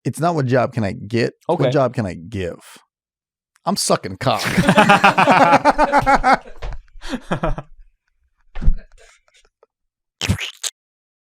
It's not what job can I get. Okay. What job can I give? I'm sucking cock.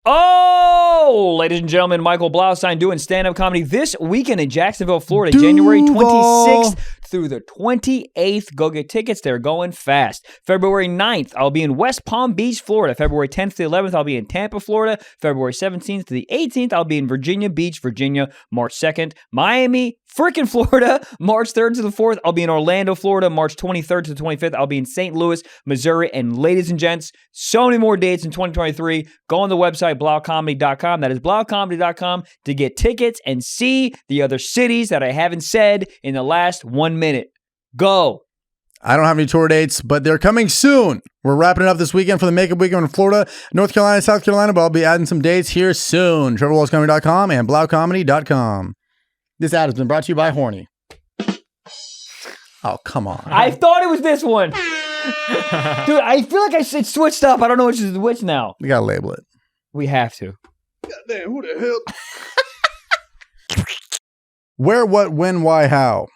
Oh, ladies and gentlemen, Michael Blaustein doing stand-up comedy this weekend in Jacksonville, Florida, January 26th through the 28th. Go get tickets. They're going fast. February 9th, I'll be in West Palm Beach, Florida. February 10th to the 11th, I'll be in Tampa, Florida. February 17th to the 18th, I'll be in Virginia Beach, Virginia. March 2nd, Miami, freaking Florida. March 3rd to the 4th, I'll be in Orlando, Florida. March 23rd to the 25th, I'll be in St. Louis, Missouri. And ladies and gents, so many more dates in 2023. Go on the website, blaucomedy.com. That is blaucomedy.com to get tickets and see the other cities that I haven't said in the last 1 minute. Go. I don't have any tour dates, but they're coming soon. We're wrapping it up this weekend for the Makeup Weekend in Florida, North Carolina, South Carolina, but I'll be adding some dates here soon. TrevorWallsComedy.com and blaucomedy.com. This ad has been brought to you by Horny. Oh, come on. I thought it was this one. Dude, I feel like it's switched up. I don't know which is which now. We got to label it. We have to. Goddamn, who the hell? Where, what, when, why, how?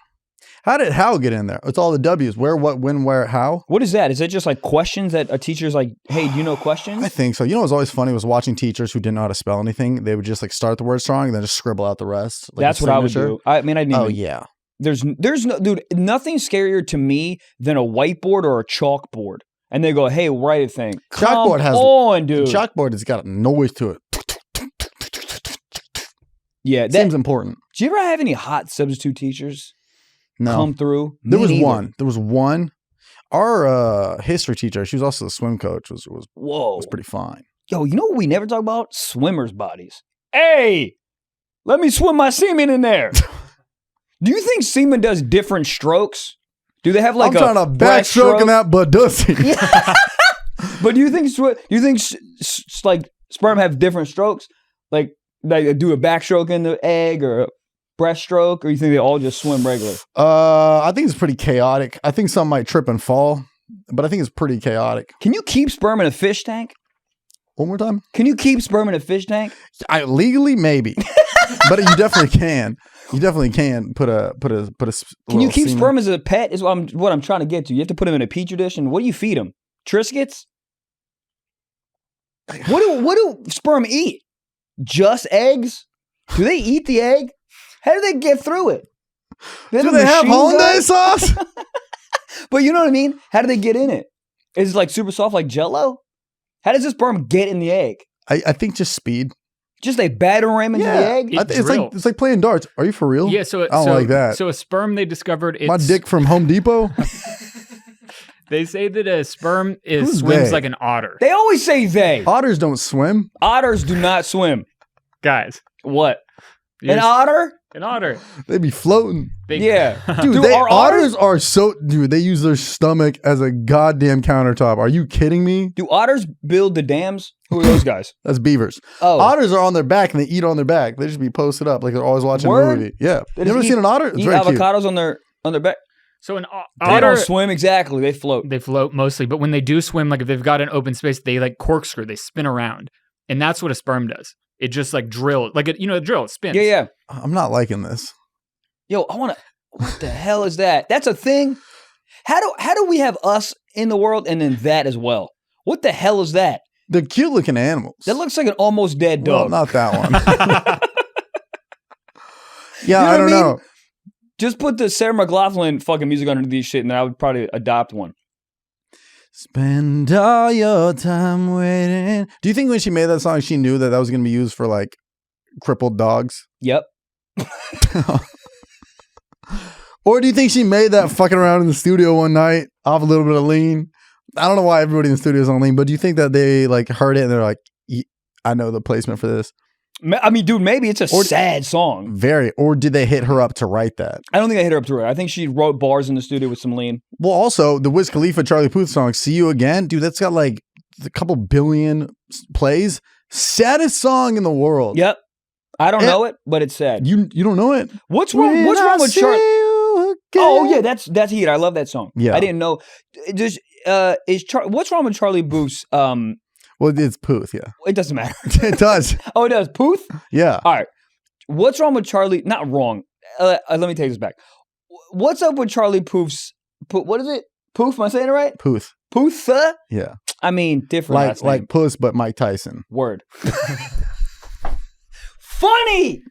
How did how get in there? It's all the W's. Where, what, when, where, how? What is that? Is it just like questions that a teacher's like, hey, do you know questions? I think so. You know what's always funny was watching teachers who didn't know how to spell anything. They would just like start the word strong and then just scribble out the rest. Like that's what I would do. I mean, I didn't even, yeah. There's no, dude, nothing scarier to me than a whiteboard or a chalkboard. And they go, hey, write a thing. Chalkboard has on, dude. Chalkboard has got a noise to it. Yeah, that seems important. Do you ever have any hot substitute teachers come through? There was one. There was one. Our history teacher, she was also the swim coach, was pretty fine. Yo, you know what we never talk about? Swimmers' bodies. Hey, let me swim my semen in there. Do you think semen does different strokes? Do they have like I'm trying to backstroke in that Badussy. Yeah. But do you think like sperm have different strokes? Like they do a backstroke in the egg or a breaststroke, or you think they all just swim regular? I think it's pretty chaotic. I think some might trip and fall, but I think it's pretty chaotic. Can you keep sperm in a fish tank? One more time? Can you keep sperm in a fish tank? Legally, maybe. But you definitely can. You definitely can put a. Can you keep sperm as a pet? Is what I'm trying to get to. You have to put them in a petri dish, and what do you feed them? Triscuits? What do sperm eat? Just eggs? Do they eat the egg? How do they get through it? Do they have hollandaise sauce? But you know what I mean? How do they get in it? Is it like super soft like Jell-O? How does the sperm get in the egg? I think just speed. Just they batter ram into the egg? It's like playing darts. Are you for real? Yeah, I don't like that. So a sperm they discovered my dick from Home Depot? They say that a sperm swims like an otter. They always say they. Otters don't swim. Otters do not swim. Guys. What? An otter? An otter. They be floating. Yeah. Dude, otters are so... Dude, they use their stomach as a goddamn countertop. Are you kidding me? Do otters build the dams? Who are those guys? That's beavers. Oh. Otters are on their back and they eat on their back. They just be posted up like they're always watching a movie. Yeah. You ever seen an otter? It's very avocados cute. on their back? So an They otter... don't swim exactly. They float. They float mostly. But when they do swim, like if they've got an open space, they like corkscrew. They spin around. And that's what a sperm does. It just like drill. Like, a drill. It spins. Yeah. I'm not liking this. Yo, I want to... What the hell is that? That's a thing? How do we have us in the world and then that as well? What the hell is that? They're cute looking animals. That looks like an almost dead dog. Well, not that one. Yeah, I don't know. Just put the Sarah McLachlan fucking music under these shit and then I would probably adopt one. Spend all your time waiting. Do you think when she made that song, she knew that was going to be used for like crippled dogs? Yep. Or do you think she made that fucking around in the studio one night off a little bit of lean? I don't know why everybody in the studio is on lean, but do you think that they like heard it and they're like, I know the placement for this? I mean, dude, maybe it's a sad song. Very. Or did they hit her up to write that? I don't think I hit her up to write. I think she wrote bars in the studio with some lean. Well, also, the Wiz Khalifa Charlie Puth song, See You Again, dude, that's got like a couple billion plays. Saddest song in the world. Yep. I don't know it, but it's sad. You don't know it? What's wrong with Charlie? Oh, yeah, that's heat. I love that song. Yeah. I didn't know. What's wrong with Charlie Puth's... Well, it's Puth, yeah. It doesn't matter. It does. Oh, it does. Puth? Yeah. All right. What's wrong with Charlie? Not wrong. Let me take this back. What's up with Charlie Puth's? What is it? Puth? Am I saying it right? Puth. Puth? Yeah. I mean, different. Like Puss, but Mike Tyson. Word. Funny.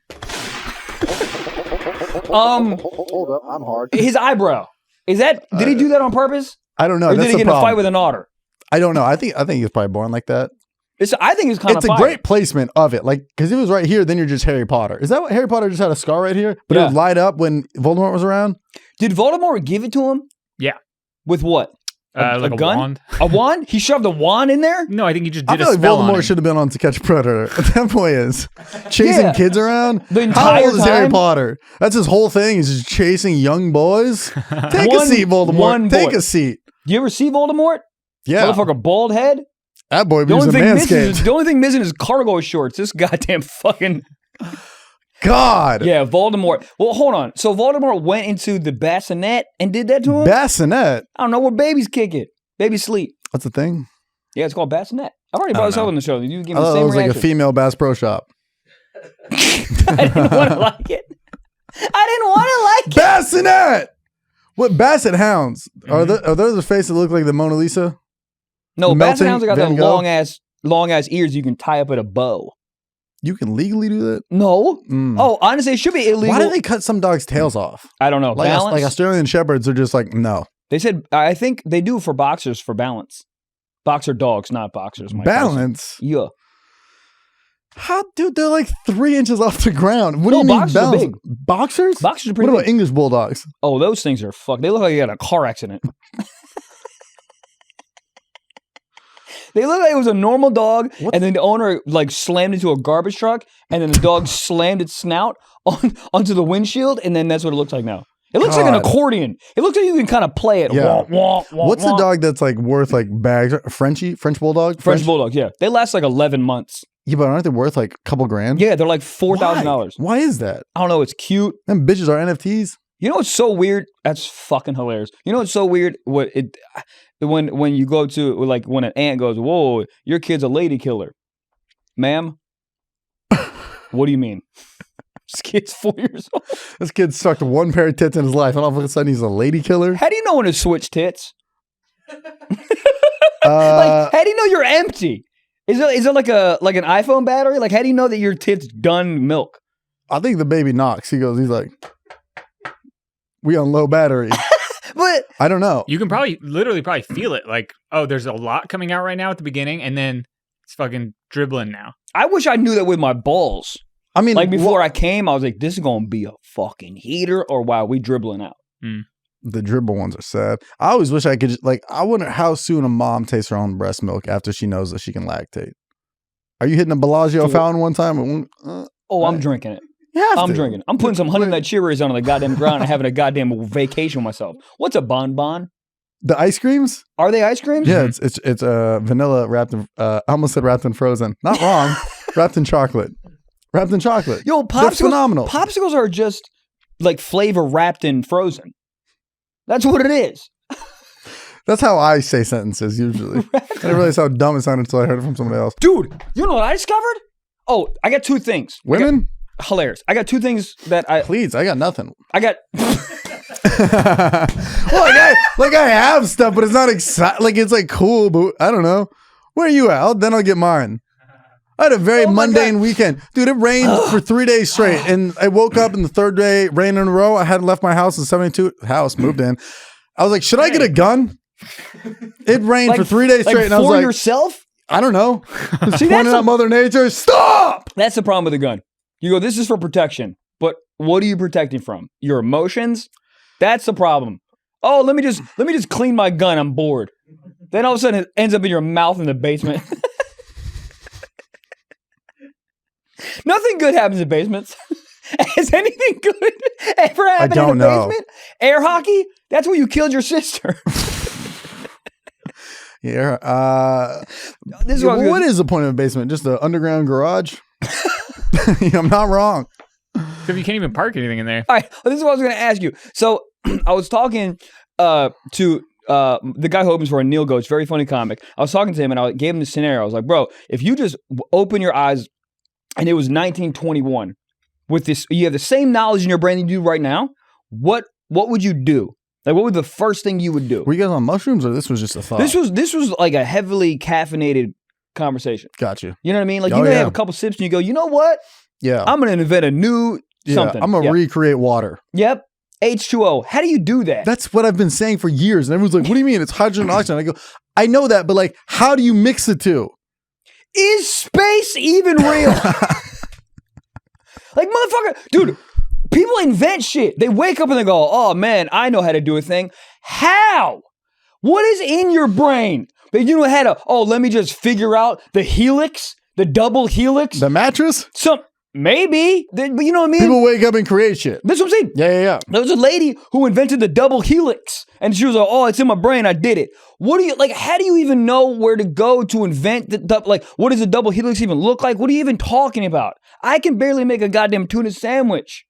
Hold up, I'm hard. His eyebrow. Is that? Did he do that on purpose? I don't know. Or That's did he get in a problem. fight with an otter? I don't know. I think he was probably born like that. I think it's kind of. It's a great placement of it, like because if it was right here, then you're just Harry Potter. Is that what Harry Potter just had a scar right here? But it would light up when Voldemort was around. Did Voldemort give it to him? Yeah. With what? Like a gun? wand. A wand? He shoved a wand in there? No, I think he just I did feel a like spell on Voldemort him. should have been on To Catch a Predator. That boy is chasing kids around. The How entire old is Harry time? Potter? That's his whole thing. He's just chasing young boys. Take a seat, Voldemort. Take a seat. You ever see Voldemort? Yeah. Motherfucker, bald head. That boy The was only, a thing missing manscaped. is, the only thing missing is cargo shorts. This goddamn fucking... God. Yeah, Voldemort. Well, hold on. So Voldemort went into the bassinet and did that to him? Bassinet. I don't know where babies kick it. Babies sleep. What's the thing? Yeah, it's called bassinet. I've already brought this up on the show. You give me the Oh, same it was reaction. like a female Bass Pro Shop. I didn't want to like it. I didn't want to like it. Bassinet. What Basset hounds? Are those the face that look like the Mona Lisa? No, basset hounds got Van them Gogh? long ass ears you can tie up with a bow. You can legally do that? No. Mm. Oh, honestly, it should be illegal. Why do they cut some dogs' tails off? I don't know. Like, Balance? like Australian Shepherds are just like, no. They said, I think they do for boxers for balance. Boxer dogs, not boxers. Mike Balance? Tyson. Yeah. How, dude, they're like 3 inches off the ground. What No, do you mean boxers are balance? big. Boxers? Boxers are What pretty about big. English bulldogs? Oh, those things are fucked. They look like they got a car accident. They look like it was a normal dog, and then the owner like slammed into a garbage truck, and then the dog slammed its snout onto the windshield, and then that's what it looks like now. It looks like an God. accordion. It looks like you can kind of play it. Yeah. Wah, wah, wah, What's wah. the dog that's like worth like bags? French bulldog? French bulldogs, yeah. They last like 11 months. Yeah, but aren't they worth like a couple grand? Yeah, they're like $4,000. Why is that? I don't know. It's cute. Them bitches are NFTs. You know what's so weird? That's fucking hilarious. You know what's so weird? When you go to like when an aunt goes, "Whoa, your kid's a lady killer," ma'am. What do you mean? This kid's 4 years old. This kid sucked one pair of tits in his life, and all of a sudden he's a lady killer. How do you know when to switch tits? Uh, Like, how do you know you're empty? Is it like an iPhone battery? Like, how do you know that your tit's done milk? I think the baby knocks. He's like, we on low battery. But I don't know. You can literally feel it. Like, oh, there's a lot coming out right now at the beginning, and then it's fucking dribbling now. I wish I knew that with my balls. I mean, Like before I came, I was like, this is gonna be a fucking heater, or while we dribbling out. the dribble ones are sad. I always wish I could just, like, I wonder how soon a mom tastes her own breast milk after she knows that she can lactate. Are you hitting a Bellagio fountain one time? I'm drinking it. You have I'm to. drinking. I'm putting some Honey Nut Cheerios on the goddamn ground and having a goddamn vacation myself. What's a bonbon? The ice creams? Are they ice creams? Yeah, it's vanilla wrapped in, I almost said wrapped in frozen. Not wrong. Wrapped in chocolate. Wrapped in chocolate. Yo, They're phenomenal. Popsicles are just like flavor wrapped in frozen. That's what it is. That's how I say sentences usually. I didn't realize how dumb it sounded until I heard it from somebody else. Dude, you know what I discovered? Oh, I got two things. Women? Hilarious. I got two things that Please, I got nothing. I got. Well, I have stuff, but it's not exciting. Like, it's like cool, but I don't know. Where are you at? Then I'll get mine. I had a very mundane weekend. Dude, it rained for 3 days straight. And I woke up in the third day, rain in a row. I hadn't left my house in 72. House, moved in. I was like, should I get a gun? It rained for 3 days straight. Like and I was for like, yourself? I don't know. See, Pointing at Mother Nature. Stop! That's the problem with a gun. You go, this is for protection. But what are you protecting from? Your emotions? That's the problem. Oh, let me just clean my gun. I'm bored. Then all of a sudden it ends up in your mouth in the basement. Nothing good happens in basements. Has anything good ever happened in a basement? Air hockey? That's where you killed your sister. Yeah. This is what is the point of a basement? Just an underground garage? I'm not wrong. So you can't even park anything in there. All right, this is what I was going to ask you. So I was talking to the guy who opens for Neil Goats, very funny comic. I was talking to him and I gave him the scenario. I was like, bro, if you just open your eyes and it was 1921, with this, you have the same knowledge in your brain that you do right now, what would you do? Like, what would the first thing you would do? Were you guys on mushrooms or this was just a thought? This was like a heavily caffeinated conversation. Got you. You know what I mean? Like, Oh, you may yeah. have a couple sips and you go, you know what? Yeah. I'm going to invent a new something. I'm going to recreate water. Yep. H2O. How do you do that? That's what I've been saying for years. And everyone's like, what do you mean? It's hydrogen and oxygen. I go, I know that, but like, how do you mix the two? Is space even real? Like, motherfucker, dude, people invent shit. They wake up and they go, oh man, I know how to do a thing. How? What is in your brain? That you know how to, let me just figure out the helix, the double helix. The mattress? Maybe, but you know what I mean? People wake up and create shit. That's what I'm saying. Yeah. There was a lady who invented the double helix, and she was like, "Oh, it's in my brain. I did it." What do you like? How do you even know where to go to invent the like? What does a double helix even look like? What are you even talking about? I can barely make a goddamn tuna sandwich.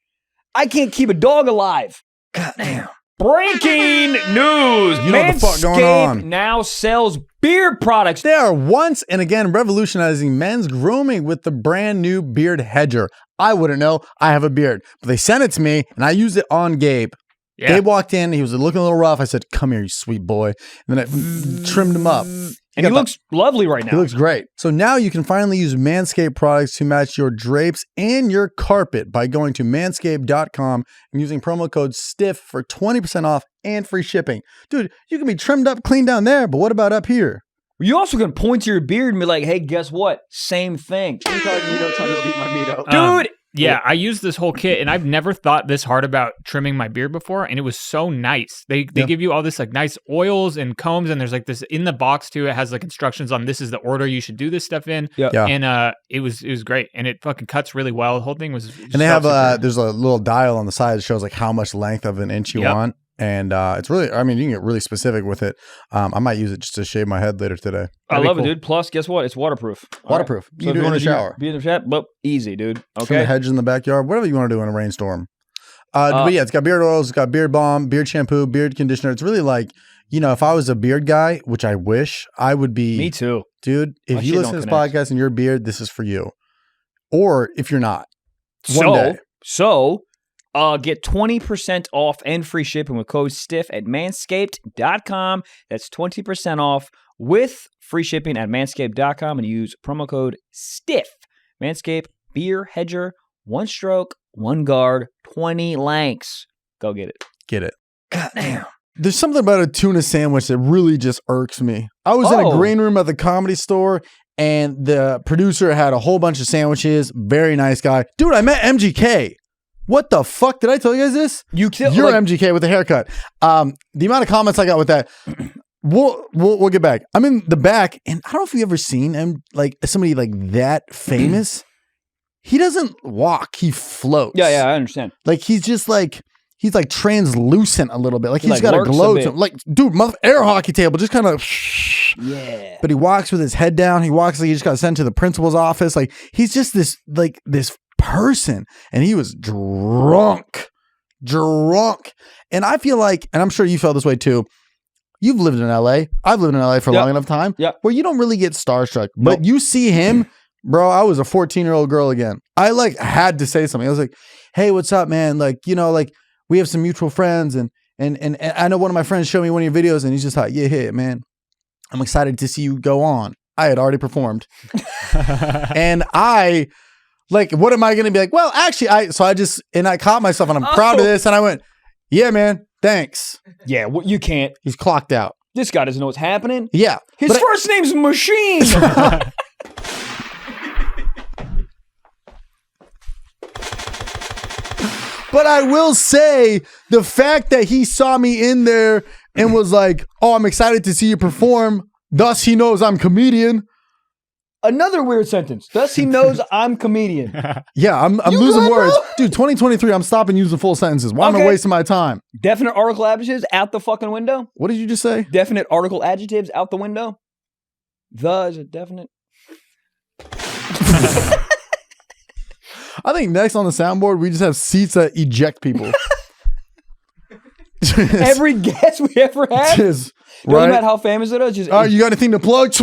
I can't keep a dog alive. Goddamn. Breaking news! You know what the fuck going Manscaped on. now sells beard products. They are once and again revolutionizing men's grooming with the brand new beard hedger. I wouldn't know. I have a beard. But they sent it to me and I used it on Gabe. Yeah. Gabe walked in. He was looking a little rough. I said, come here, you sweet boy. And then I trimmed him up. And he looks lovely right now. He looks great. So now you can finally use Manscaped products to match your drapes and your carpet by going to manscaped.com and using promo code STIFF for 20% off and free shipping. Dude, you can be trimmed up, clean down there, but what about up here? You also can point to your beard and be like, hey, guess what? Same thing. Trying to beat my meat up. Dude. Yeah, I used this whole kit, and I've never thought this hard about trimming my beard before, and it was so nice. They give you all this like nice oils and combs, and there's like this in the box too. It has like instructions on this is the order you should do this stuff in. Yeah. And it was great, and it fucking cuts really well. The whole thing was. And they have there's a little dial on the side that shows like how much length of an inch you want. And it's really, I mean, you can get really specific with it. I might use it just to shave my head later today. I love it, dude. Plus, guess what? It's waterproof. Waterproof. Right. You can do it in the shower. Be in the shower, but easy, dude. Trim Okay. the hedges in the backyard, whatever you want to do in a rainstorm. But yeah, it's got beard oils, it's got beard balm, beard shampoo, beard conditioner. It's really like, you know, if I was a beard guy, which I wish I would be. Me too. Dude, if My you shit listen to don't this connect. podcast and you're a beard, this is for you. Or if you're not. One day. Get 20% off and free shipping with code STIFF at manscaped.com. That's 20% off with free shipping at manscaped.com and use promo code STIFF. Manscaped Beer Hedger, 1 stroke, 1 guard, 20 lengths. Go get it. Get it. Goddamn. There's something about a tuna sandwich that really just irks me. I was in a green room at the Comedy Store and the producer had a whole bunch of sandwiches. Very nice guy. Dude, I met MGK. What the fuck? Did I tell you guys this? You're MGK with a haircut. The amount of comments I got with that, we'll get back. I'm in the back, and I don't know if you've ever seen somebody like that famous. He doesn't walk; he floats. Yeah, I understand. Like he's like translucent a little bit. Like he's like got a lurks glow a to bit. him. Like dude, air hockey table, just kind of. Yeah. But he walks with his head down. He walks like he just got sent to the principal's office. Like he's just this person, and he was drunk. And I feel like, and I'm sure you felt this way too. You've lived in LA. I've lived in LA for a long enough time where you don't really get starstruck, but you see him, bro. I was a 14-year-old girl again. I like had to say something. I was like, hey, what's up, man? Like, you know, like we have some mutual friends and I know one of my friends showed me one of your videos and he's just like, yeah, man, I'm excited to see you go on. I had already performed. And like, what am I going to be like? Well, actually, I caught myself and I'm proud of this. And I went, yeah, man, thanks. Yeah, you can't. He's clocked out. This guy doesn't know what's happening. Yeah. His first name's Machine. But I will say the fact that he saw me in there and was like, oh, I'm excited to see you perform. Thus, he knows I'm comedian. Another weird sentence. Thus, he knows I'm comedian. Yeah, I'm losing words. Dude, 2023, I'm stopping using full sentences. Why am I wasting my time? Definite article adjectives out the fucking window. What did you just say? Definite article adjectives out the window. The is a definite. I think next on the soundboard, we just have seats that eject people. Every guest we ever had. Just, Doesn't matter how famous it is. Just, you got anything to plug?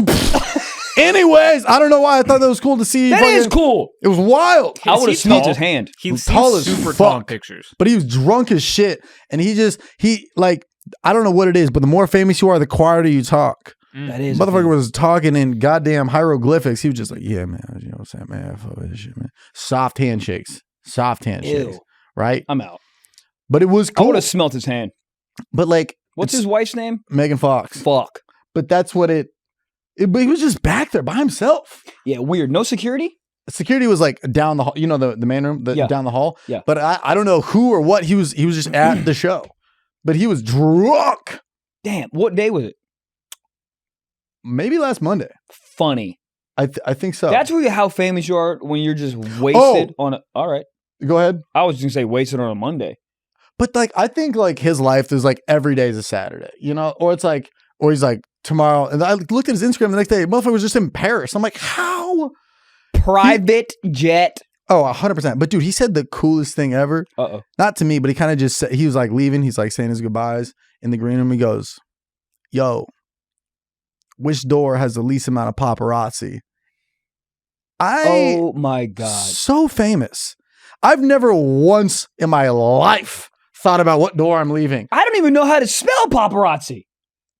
Anyways, I don't know why I thought that was cool to see. That is cool. It was wild. I would have he smelt tall? his hand. He's tall as super tall in fuck. pictures. But he was drunk as shit. And he like, I don't know what it is, but the more famous you are, the quieter you talk. That is. Motherfucker was talking in goddamn hieroglyphics. He was just like, yeah, man. You know what I'm saying, man? Fuck with this shit, man. Soft handshakes. Ew. Right? I'm out. But it was I cool. would have smelt his hand. But like, What's his wife's name? Megan Fox. Fuck. But that's what but he was just back there by himself. Yeah, weird. No security? Security was like down the hall, you know, the main room, down the hall. Yeah. But I don't know who or what. He was just at the show. But he was drunk. Damn. What day was it? Maybe last Monday. Funny. I think so. That's really how famous you are when you're just wasted on a. All right. Go ahead. I was going to say wasted on a Monday. But like, I think like his life is like every day is a Saturday, you know? Or it's like, or he's like tomorrow. And I looked at his Instagram the next day. Motherfucker was just in Paris. I'm like, how? Private jet. Oh, 100%. But dude, he said the coolest thing ever. Uh-oh. Not to me, but he kind of just said, he was like leaving. He's like saying his goodbyes in the green room. He goes, yo, which door has the least amount of paparazzi? Oh my God. So famous. I've never once in my life thought about what door I'm leaving. I don't even know how to spell paparazzi.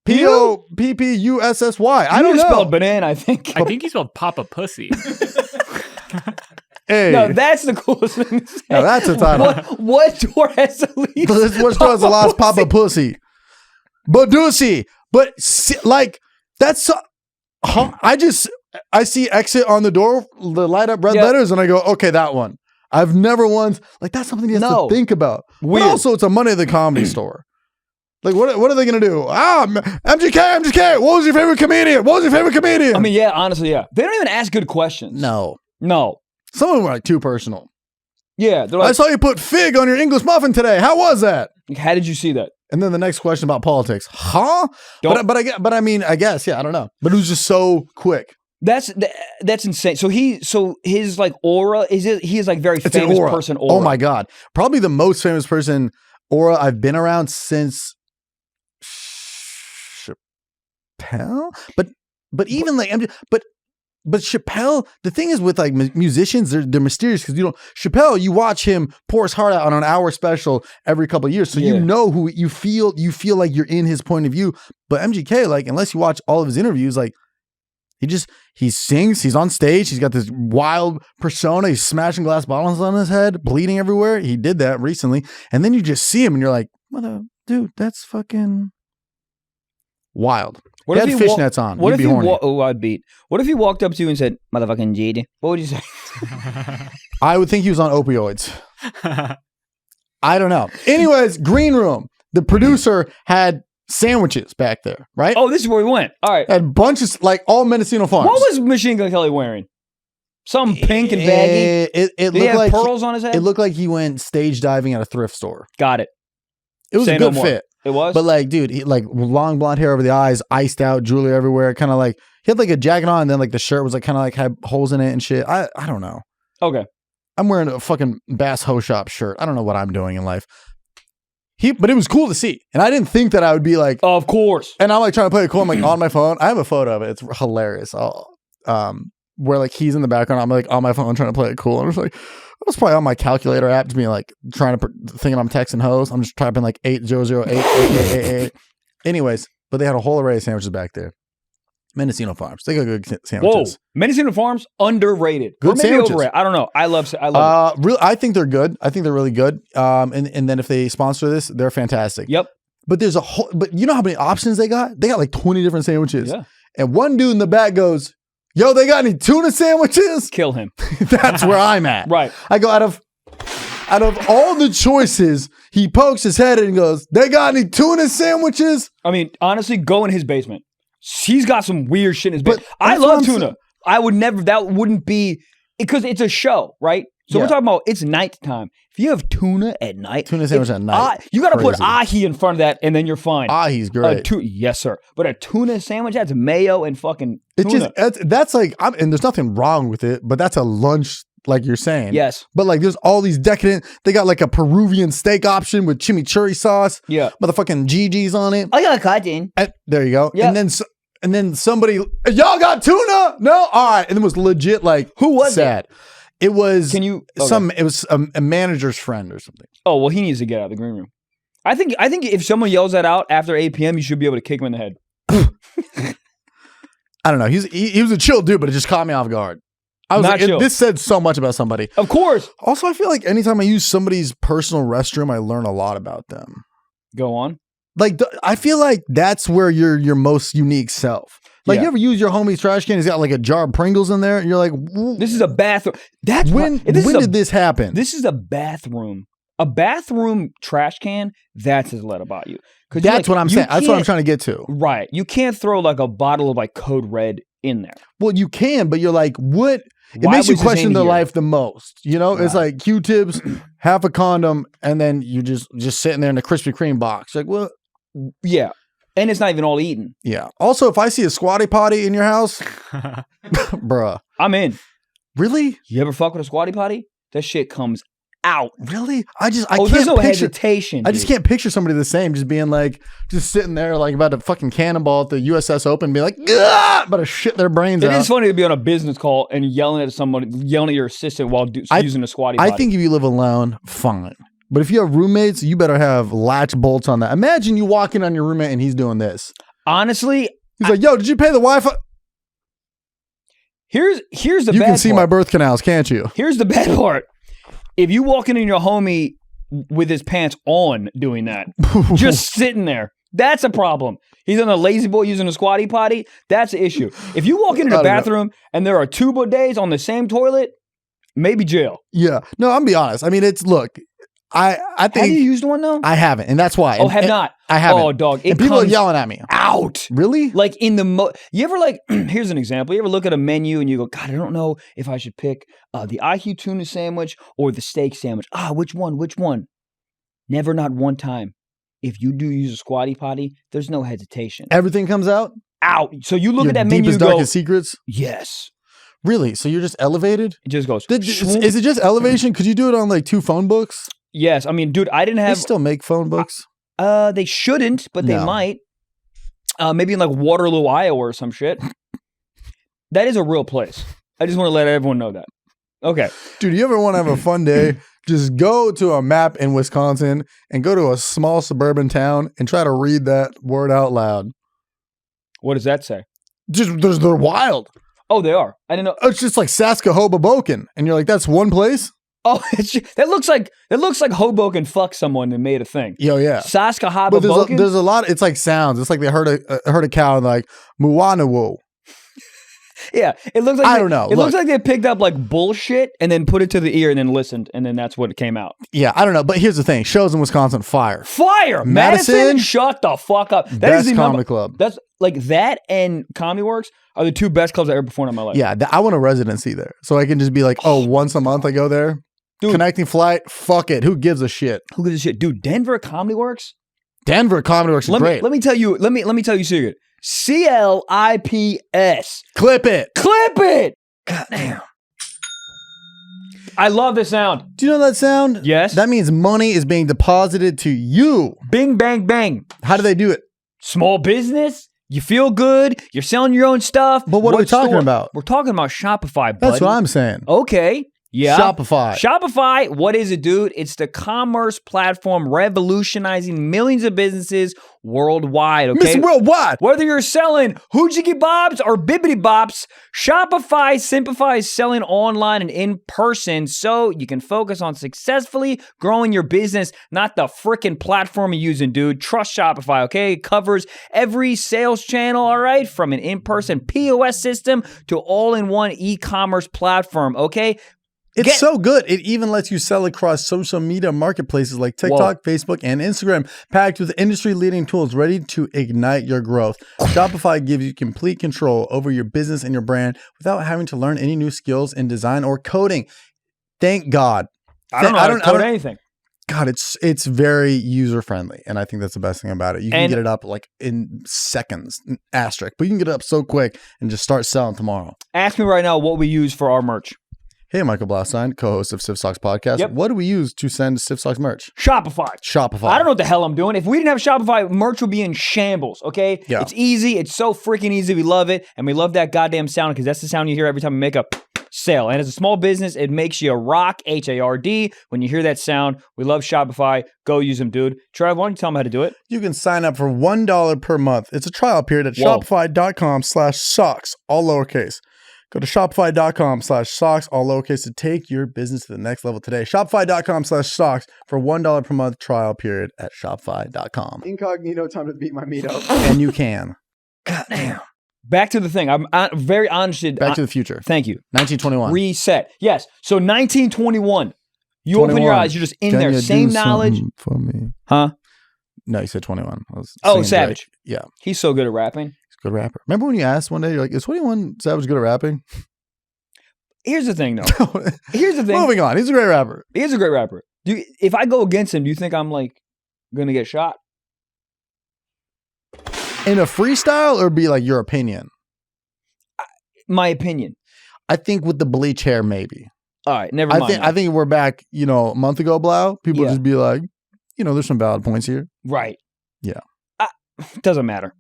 Poppussy. I don't You know. spelled banana, I think. I think he spelled Papa Pussy. Hey. No, that's the coolest thing to say. Now that's a title. What door has the least? Which door has the last Papa Pussy? Badussy. But like, that's I see exit on the door, the light up red letters, and I go, okay, that one. I've never once, like, that's something he has to think about. Weird. But also, it's a Monday at the Comedy Store. Like, what are they going to do? MGK, what was your favorite comedian? I mean, yeah, honestly, yeah. They don't even ask good questions. No. Some of them are like too personal. Yeah. They're I like, saw you put fig on your English muffin today. How was that? how did you see that? And then the next question about politics. Huh? But I mean, I guess, yeah, I don't know. But it was just so quick. That's insane. So his like aura he is like very famous person aura. Oh my God. Probably the most famous person aura I've been around since Chappelle. But even like but Chappelle, the thing is with like musicians, they're mysterious because Chappelle, you watch him pour his heart out on an hour special every couple of years. So you know who you feel like you're in his point of view. But MGK, like, unless you watch all of his interviews, like he sings, he's on stage, he's got this wild persona, he's smashing glass bottles on his head, bleeding everywhere. He did that recently. And then you just see him and you're like, dude, that's fucking wild. What if he had fishnets on? What You'd if be horny. I'd beat. What if he walked up to you and said, motherfucking GD? What would you say? I would think he was on opioids. I don't know. Anyways, green room. The producer had sandwiches back there, right? Oh, this is where we went. All right. Had bunches, like all Mendocino Farms. What was Machine Gun Kelly wearing? Some pink and baggy? It Did he looked have like pearls on his head? It looked like he went stage diving at a thrift store. Got it. It was Say a no good more. fit. It was? But like, dude, he like long blonde hair over the eyes, iced out, jewelry everywhere. Kind of like, he had like a jacket on and then like the shirt was like kind of like had holes in it and shit. I don't know. Okay. I'm wearing a fucking Bass Ho Shop shirt. I don't know what I'm doing in life. But it was cool to see. And I didn't think that I would be like, of course. And I'm like trying to play it cool. I'm like on my phone. I have a photo of it. It's hilarious. Where like he's in the background. I'm like on my phone trying to play it cool. I'm just like, I was probably on my calculator app to be like trying to thinking I'm texting hoes. I'm just typing like 800888888. Anyways, but they had a whole array of sandwiches back there. Mendocino Farms. They got good sandwiches. Whoa. Mendocino Farms, underrated. Good or maybe sandwiches. overrated. I don't know. I love it. I think they're good. I think they're really good. And then if they sponsor this, they're fantastic. Yep. But there's but you know how many options they got? They got like 20 different sandwiches. Yeah. And one dude in the back goes, yo, they got any tuna sandwiches? Kill him. That's where I'm at. Right. I go, out of all the choices, he pokes his head and goes, they got any tuna sandwiches? I mean, honestly, go in his basement. He's got some weird shit in his basement. But I love tuna. I would never, that wouldn't be, because it's a show, right? So we're talking about, it's nighttime. If you have tuna at night. Tuna sandwich at night. You got to put ahi in front of that and then you're fine. Ahi's great. Yes, sir. But a tuna sandwich, that's mayo and fucking tuna. That's like, and there's nothing wrong with it, but that's a lunch, like you're saying. Yes. But like there's all these decadent, they got like a Peruvian steak option with chimichurri sauce. Yeah. Motherfucking GG's on it. I got a cotton. There you go. Yeah. And then And then somebody, y'all got tuna? No? All right. And it was legit like, Who was sad. It was Okay. it was a manager's friend or something. Oh, well, he needs to get out of the green room. I think if someone yells that out after 8 p.m., you should be able to kick him in the head. I don't know. He was a chill dude, but it just caught me off guard. I was Not chill. this said so much about somebody. Of course. Also, I feel like anytime I use somebody's personal restroom, I learn a lot about them. Go on. Like, I feel like that's where you're your most unique self. Like, Yeah. you ever use your homie's trash can? He's got like a jar of Pringles in there, and you're like, This is a bathroom. That's when did this happen? This is a bathroom. A bathroom trash can, that says a lot about you. That's what I'm saying. That's what I'm trying to get to. Right. You can't throw like a bottle of like Code Red in there. Well, you can, but you're like, what? It Why makes you was this question in their here? life the most. You know, it's like Q-tips, half a condom, and then you just sitting there in a Krispy Kreme box. Like, well, Yeah. And it's not even all eaten. yeah. Also, if I see a squatty potty in your house, bruh, I'm in. really? You ever fuck with a squatty potty? That shit comes out. Really? I There's can't no picture. hesitation. I just dude. can't picture somebody the same, just being like, just sitting there like about to fucking cannonball at the USS Open, be like, about to shit their brains It out. is funny to be on a business call and yelling at somebody, yelling at your assistant while using a squatty potty. I think if you live alone, fine. But if you have roommates, you better have latch bolts on that. Imagine you walk in on your roommate and he's doing this. Honestly, He's like, yo, did you pay the Wi-Fi? here's the You bad can see part. my birth canals, can't you? Here's the bad part. If you walk in on your homie with his pants on doing that, just sitting there, that's a problem. He's on a lazy boy using a squatty potty. That's an issue. If you walk into the I don't know. bathroom and there are 2 bidets on the same toilet, maybe jail. Yeah. No, I'm gonna be honest. I mean, look, I Have you think used one though? I haven't, and that's why. Oh, have not. I haven't. Oh, dog. It And people are comes yelling at me. out. Really? Like in the you ever like here's an example. You ever look at a menu and you go, God, I don't know if I should pick the IQ tuna sandwich or the steak sandwich. Which one? Never, not one time. If you do use a squatty potty, there's no hesitation. Everything comes out? Out. So you look Your at that menu deepest, and go, darkest secrets? yes. Really? So you're just elevated? It just goes. Is it just elevation? Could you do it on like 2 phone books? Yes. I mean, dude, I didn't They have still make phone books? they shouldn't, but they No. might. Maybe in like Waterloo, Iowa or some shit. That is a real place. I just want to let everyone know that. Okay. Dude, you ever want to have a fun day? Just go to a map in Wisconsin and go to a small suburban town and try to read that word out loud. What does that say? They're wild. Oh, they are. I didn't know. It's just like Saskahoboken. And you're like, that's one place? Oh, that looks like Hoboken fucked someone and made a thing. Yo, yeah. Saskahaba But Boken. there's a lot. It's like sounds. It's like they heard a cow and like Muwanawu. Yeah, it looks like I don't know. It looks like they picked up like bullshit and then put it to the ear and then listened and then that's what came out. Yeah, I don't know. But here's the thing: shows in Wisconsin, fire. Fire, Madison? Shut the fuck up. That Best is the comedy club. That's like that and Comedy Works are the 2 best clubs I ever performed in my life. Yeah, I want a residency there, so I can just be like, oh, once a month I go there. Dude. Connecting flight. Fuck it. Who gives a shit? Who gives a shit, dude? Denver Comedy Works. Denver Comedy Works is great. Let me tell you. Let me tell you a secret. CLIPS. Clip it. Clip it. God damn. I love this sound. Do you know that sound? Yes. That means money is being deposited to you. Bing, bang, bang. How do they do it? Small business. You feel good. You're selling your own stuff. But what are we talking about? We're talking about Shopify, buddy. That's what I'm saying. Okay. Yeah. Shopify. Shopify, what is it, dude? It's the commerce platform revolutionizing millions of businesses worldwide, okay? Mr. Worldwide. Whether you're selling hoochie bobs or bibbity bops, Shopify simplifies selling online and in person so you can focus on successfully growing your business, not the freaking platform you're using, dude. Trust Shopify, okay? It covers every sales channel, all right? From an in-person POS system to all-in-one e-commerce platform, okay? It's so good. It even lets you sell across social media marketplaces like TikTok, Facebook, and Instagram, packed with industry-leading tools ready to ignite your growth. Shopify gives you complete control over your business and your brand without having to learn any new skills in design or coding. Thank God. I don't know how to code anything. God, it's very user-friendly, and I think that's the best thing about it. You can get it up like in seconds, asterisk, but you can get it up so quick and just start selling tomorrow. Ask me right now what we use for our merch. Hey, Michael Blaustein, co-host of Stiff Socks Podcast. Yep. What do we use to send Stiff Socks merch? Shopify. I don't know what the hell I'm doing. If we didn't have Shopify, merch would be in shambles, okay? Yeah. It's easy. It's so freaking easy. We love it. And we love that goddamn sound because that's the sound you hear every time we make a sale. And as a small business, it makes you rock, H-A-R-D. When you hear that sound, we love Shopify. Go use them, dude. Trev, why don't you tell them how to do it? You can sign up for $1 per month. It's a trial period at shopify.com/socks, all lowercase. Go to shopify.com/socks, all lowercase, to take your business to the next level today. Shopify.com/socks for $1 per month trial period at shopify.com. Incognito time to beat my meat up. And you can. God damn. Back to the thing. I'm very interested. Back to the future. Thank you. 1921. Reset. Yes. So 1921. You open your eyes. You're just in Can there. you Same do knowledge. something for me? Huh? No, you said 21. I was Oh, singing Savage. Drake. Yeah. He's so good at rapping. He's a good rapper. Remember when you asked one day, you're like, is 21 Savage good at rapping? Here's the thing, though. Here's the thing. Moving on. He's a great rapper. He is a great rapper. If I go against him, do you think I'm like going to get shot? In a freestyle or be like your opinion? My opinion. I think with the bleach hair, maybe. All right. Never mind. I think we're back, a month ago, Blau. People Yeah. just be like, there's some valid points here. Right. Yeah. Doesn't matter.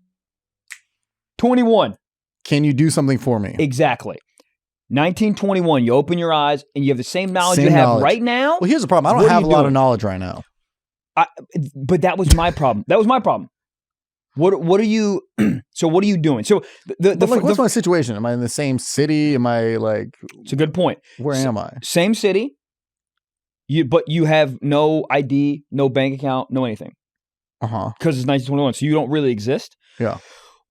21. Can you do something for me? Exactly. 1921. You open your eyes and you have the same knowledge Same you have knowledge. right now. Well, here's the problem. I What don't are have a you lot doing? of knowledge right now. But that was my problem. What are you? So what are you doing? So What's my situation? Am I in the same city? Am I like? It's a good point. Where am I? Same city. But you have no ID, no bank account, no anything. Because it's 1921, so you don't really exist. Yeah.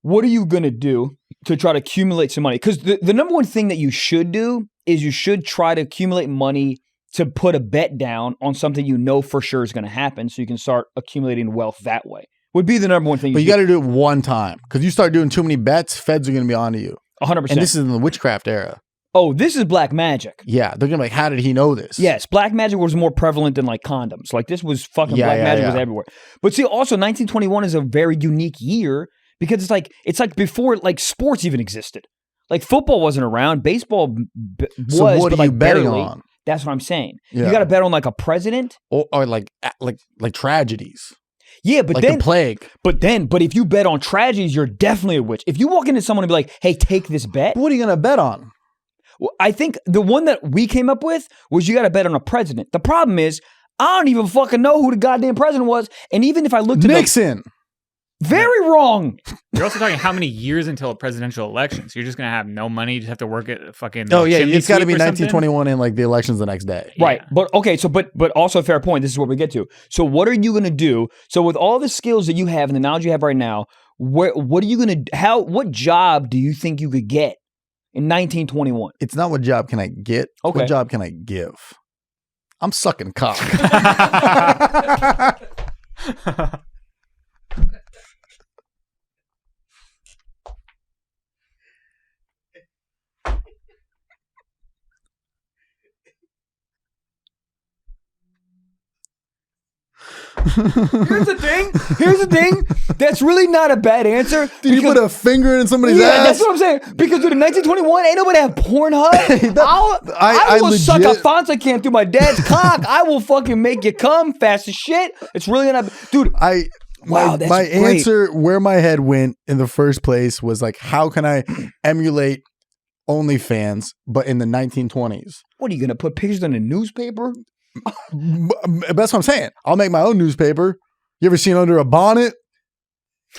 What are you gonna do to try to accumulate some money? Because the number one thing that you should do is you should try to accumulate money to put a bet down on something you know for sure is going to happen, so you can start accumulating wealth that way. Would be the number one thing. But you got to do it one time, because you start doing too many bets, feds are going to be onto you. 100%. And this is in the witchcraft era. Oh, this is black magic. Yeah, they're gonna be like, how did he know this? Yes, black magic was more prevalent than like condoms. Like this was fucking black magic was everywhere. But see, also 1921 is a very unique year because it's like before like sports even existed. Like football wasn't around, baseball was. So what but are you like betting barely. on? That's what I'm saying. Yeah. You got to bet on like a president or like tragedies. Yeah, but like then the plague. But if you bet on tragedies, you're definitely a witch. If you walk into someone and be like, "Hey, take this bet," what are you gonna bet on? Well, I think the one that we came up with was you got to bet on a president. The problem is, I don't even fucking know who the goddamn president was. And even if I looked at Nixon. Very wrong. You're also talking how many years until a presidential election. So you're just going to have no money. You just have to work at a fucking Oh, yeah. chimney It's got to sweep be or something? 1921 and like the election's the next day. Right. Yeah. But okay. So, but also a fair point. This is what we get to. So what are you going to do? So with all the skills that you have and the knowledge you have right now, what are you going to, what job do you think you could get in 1921? It's not what job can I get. Okay. What job can I give? I'm sucking cock. Here's the thing. That's really not a bad answer. Did you put a finger in somebody's ass? That's what I'm saying. Because dude, in 1921, ain't nobody have Pornhub. I will suck a Fonsa can through my dad's cock. I will fucking make you come fast as shit. It's really not, dude. My great. answer where my head went in the first place was like, how can I emulate OnlyFans, but in the 1920s? What are you gonna put pictures in a newspaper? That's what I'm saying. I'll make my own newspaper. You ever seen Under a Bonnet?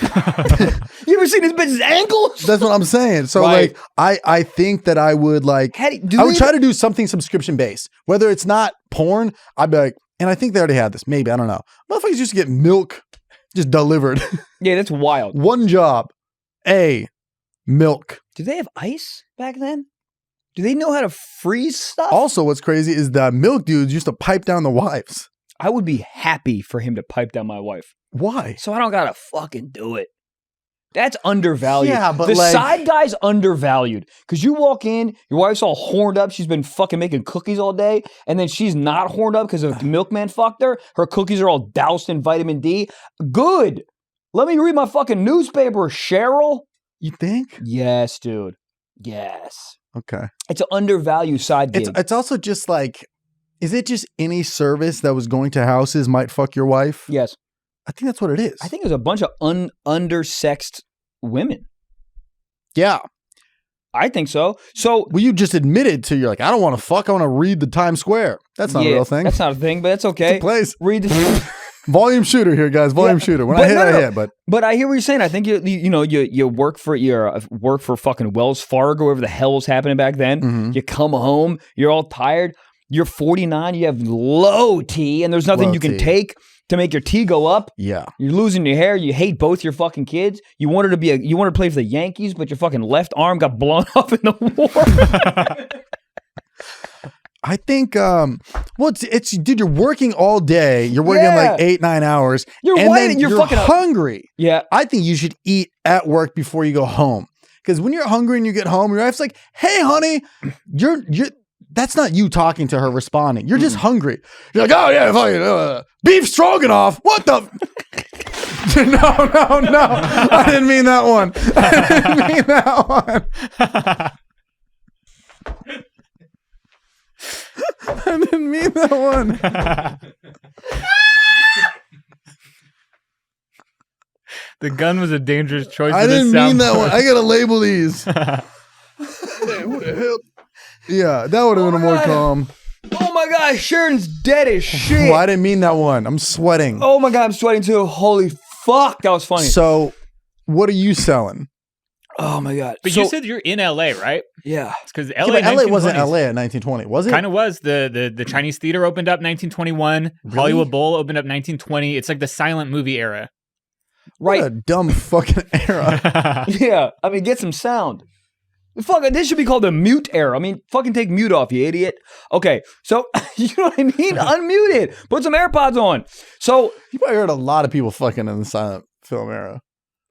You ever seen this bitch's ankles? That's what I'm saying. So Right. like, I think that I would like, I would try to do something subscription based. Whether it's not porn, I'd be like, and I think they already had this. Maybe, I don't know. Motherfuckers used to get milk just delivered. Yeah, that's wild. One job. Milk. Did they have ice back then? Do they know how to freeze stuff? Also, what's crazy is that milk dudes used to pipe down the wives. I would be happy for him to pipe down my wife. Why? So I don't gotta fucking do it. That's undervalued. Yeah, but the like- side guy's undervalued. Because you walk in, your wife's all horned up. She's been fucking making cookies all day. And then she's not horned up because the milkman fucked her. Her cookies are all doused in vitamin D. Good. Let me read my fucking newspaper, Cheryl. You think? Yes, dude. Yes. Okay. It's an undervalued side gig. It's also just like, is it just any service that was going to houses might fuck your wife? Yes. I think that's what it is. I think there's a bunch of undersexed women. Yeah. I think so. So Well, you just admitted to, you're like, I don't want to fuck. I want to read the Times Square. That's not a real thing. That's not a thing, but that's okay. It's a place. Read the Volume shooter here, guys. Volume shooter. When I hit, I hit. But I hear what you're saying. I think you work for fucking Wells Fargo, whatever the hell was happening back then. Mm-hmm. You come home, you're all tired. You're 49. You have low T, and there's nothing you can take to make your T go up. Yeah. You're losing your hair. You hate both your fucking kids. You wanted to play for the Yankees, but your fucking left arm got blown off in the war. I think, dude, you're working all day. You're working like 8-9 hours. You're fucking hungry. Yeah. I think you should eat at work before you go home. Because when you're hungry and you get home, your wife's like, hey, honey, you're that's not you talking to her responding. You're just hungry. You're like, oh yeah, fucking beef stroganoff. What the? No. I didn't mean that one. I didn't mean that one. The gun was a dangerous choice. I didn't mean that one. I gotta label these. Yeah, that would have been a more calm. Oh my God, Sharon's dead as shit. Well, I didn't mean that one. I'm sweating. Oh my God, I'm sweating too. Holy fuck, that was funny. So, what are you selling? Oh my God. But you said you're in LA, right? Yeah. It's because LA wasn't LA in 1920, was it? Kind of was. The Chinese theater opened up 1921. Really? Hollywood Bowl opened up 1920. It's like the silent movie era. Right. What a dumb fucking era. Yeah. I mean, get some sound. Fuck, this should be called the mute era. I mean, fucking take mute off, you idiot. Okay, so, you know what I mean? Unmute it. Put some AirPods on. So, You probably heard a lot of people fucking in the silent film era.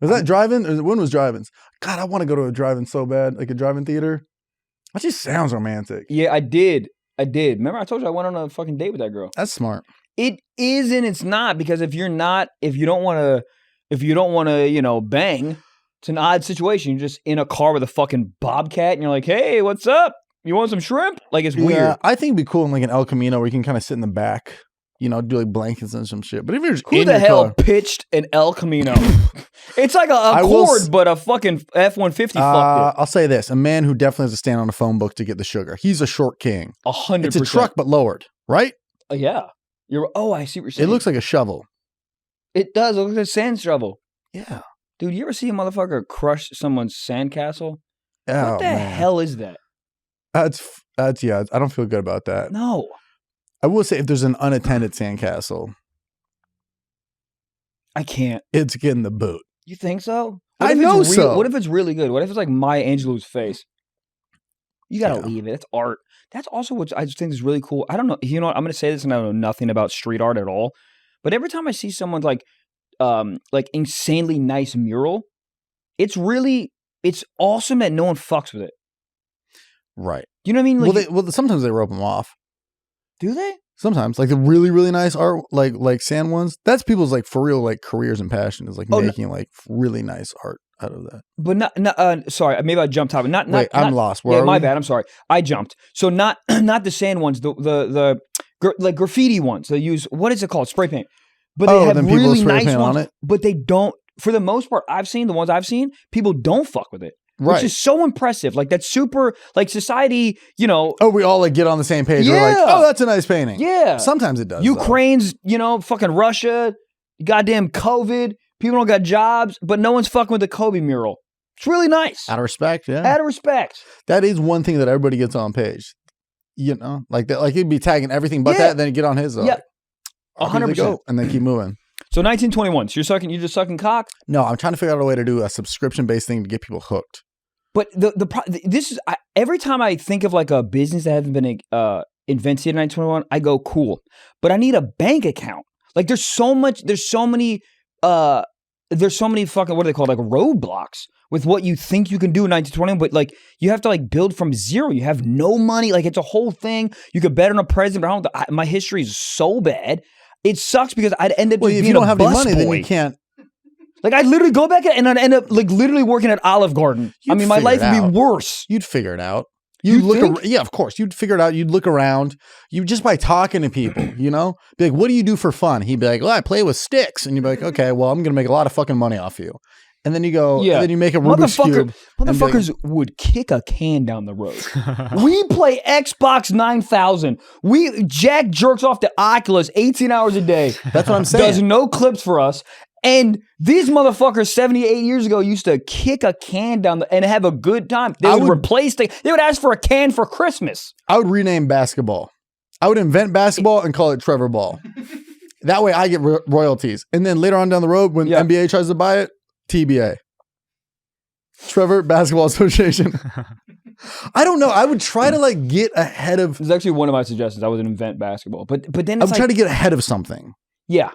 Was that drive-in? Or when was drive-ins? God, I want to go to a drive-in so bad, like a drive-in theater. That just sounds romantic. yeah, I did. Remember, I told you I went on a fucking date with that girl. That's smart. It is and it's not, because if you don't want to, bang, it's an odd situation. You're just in a car with a fucking bobcat and you're like, hey, what's up? You want some shrimp? Like, it's weird. Yeah, I think it'd be cool in like an El Camino where you can kind of sit in the back, do like blankets and some shit. But if you're just Who in the your hell car, pitched an El Camino? It's like a Accord, but a fucking F-150 fucked it. I'll say this. A man who definitely has to stand on a phone book to get the sugar. He's a short king. 100%. It's a truck, but lowered, right? Yeah. I see what you're saying. It looks like a shovel. It does. It looks like a sand shovel. Yeah. Dude, you ever see a motherfucker crush someone's sandcastle? Oh, What the man. hell is that? That's yeah. I don't feel good about that. No. I will say if there's an unattended sandcastle, I can't. it's getting the boot. You think so? I if know it's so. What if it's really good? What if it's like Maya Angelou's face? You gotta Yeah. leave it. It's art. That's also what I just think is really cool. I don't know. You know what? I'm gonna say this, and I know nothing about street art at all. But every time I see someone's like insanely nice mural, it's awesome that no one fucks with it. Right. You know what I mean? Like, Well, sometimes they rope them off. do they? Sometimes, like the really, really nice art, like sand ones. That's people's like for real, like careers and passion is like making like really nice art out of that. But not. Sorry, maybe I jumped topic. Wait, I'm lost. Where are my we? bad. I'm sorry. I jumped. So not the sand ones. The like graffiti ones. They use, what is it called? Spray paint. But they have then people really spray nice paint ones. on it? But they don't. For the most part, the ones I've seen, people don't fuck with it. Right. Which is so impressive. Like, that's super, like, society, Oh, we all like get on the same page. We're like, Yeah. oh, that's a nice painting. Yeah. Sometimes it does. though. Ukraine's, fucking Russia, goddamn COVID, people don't got jobs, but no one's fucking with the Kobe mural. It's really nice. Out of respect, yeah. Out of respect. That is one thing that everybody gets on page. Like that, like he'd be tagging everything but that, then he'd get on his. Yeah. I'll be the 100%. goat, and then keep moving. So 1921. So you're just sucking cock? No, I'm trying to figure out a way to do a subscription-based thing to get people hooked. But this is every time I think of like a business that hasn't been invented in 1921, I go cool. But I need a bank account. Like there's so many fucking, what are they called? Like roadblocks with what you think you can do in 1921, but like you have to like build from zero. You have no money. Like it's a whole thing. You could bet on a president, but my history is so bad. It sucks because I'd end up Well, just if being you don't a have any bus money, boy. then you can't. Like I'd literally go back and I'd end up like literally working at Olive Garden. You'd my figure life it would be out. worse. You'd figure it out. You look, think? yeah, of course. You'd figure it out. You'd look around. You just by talking to people, you know, be like, "What do you do for fun?" He'd be like, "Well, I play with sticks," and you'd be like, "Okay, well, I'm gonna make a lot of fucking money off you." And then you go, and then you make a Rubik's Cube. Motherfuckers would kick a can down the road. We play Xbox 9000. Jack jerks off the Oculus 18 hours a day. That's what I'm saying. Does no clips for us. And these motherfuckers 78 years ago used to kick a can down and have a good time. They would replace They would ask for a can for Christmas. I would rename basketball. I would invent basketball and call it Trevor Ball. That way I get royalties. And then later on down the road, when NBA tries to buy it, TBA. Trevor Basketball Association. I don't know. I would try to like get ahead of. This is actually one of my suggestions. I would invent basketball. But then I'm trying to get ahead of something. Yeah.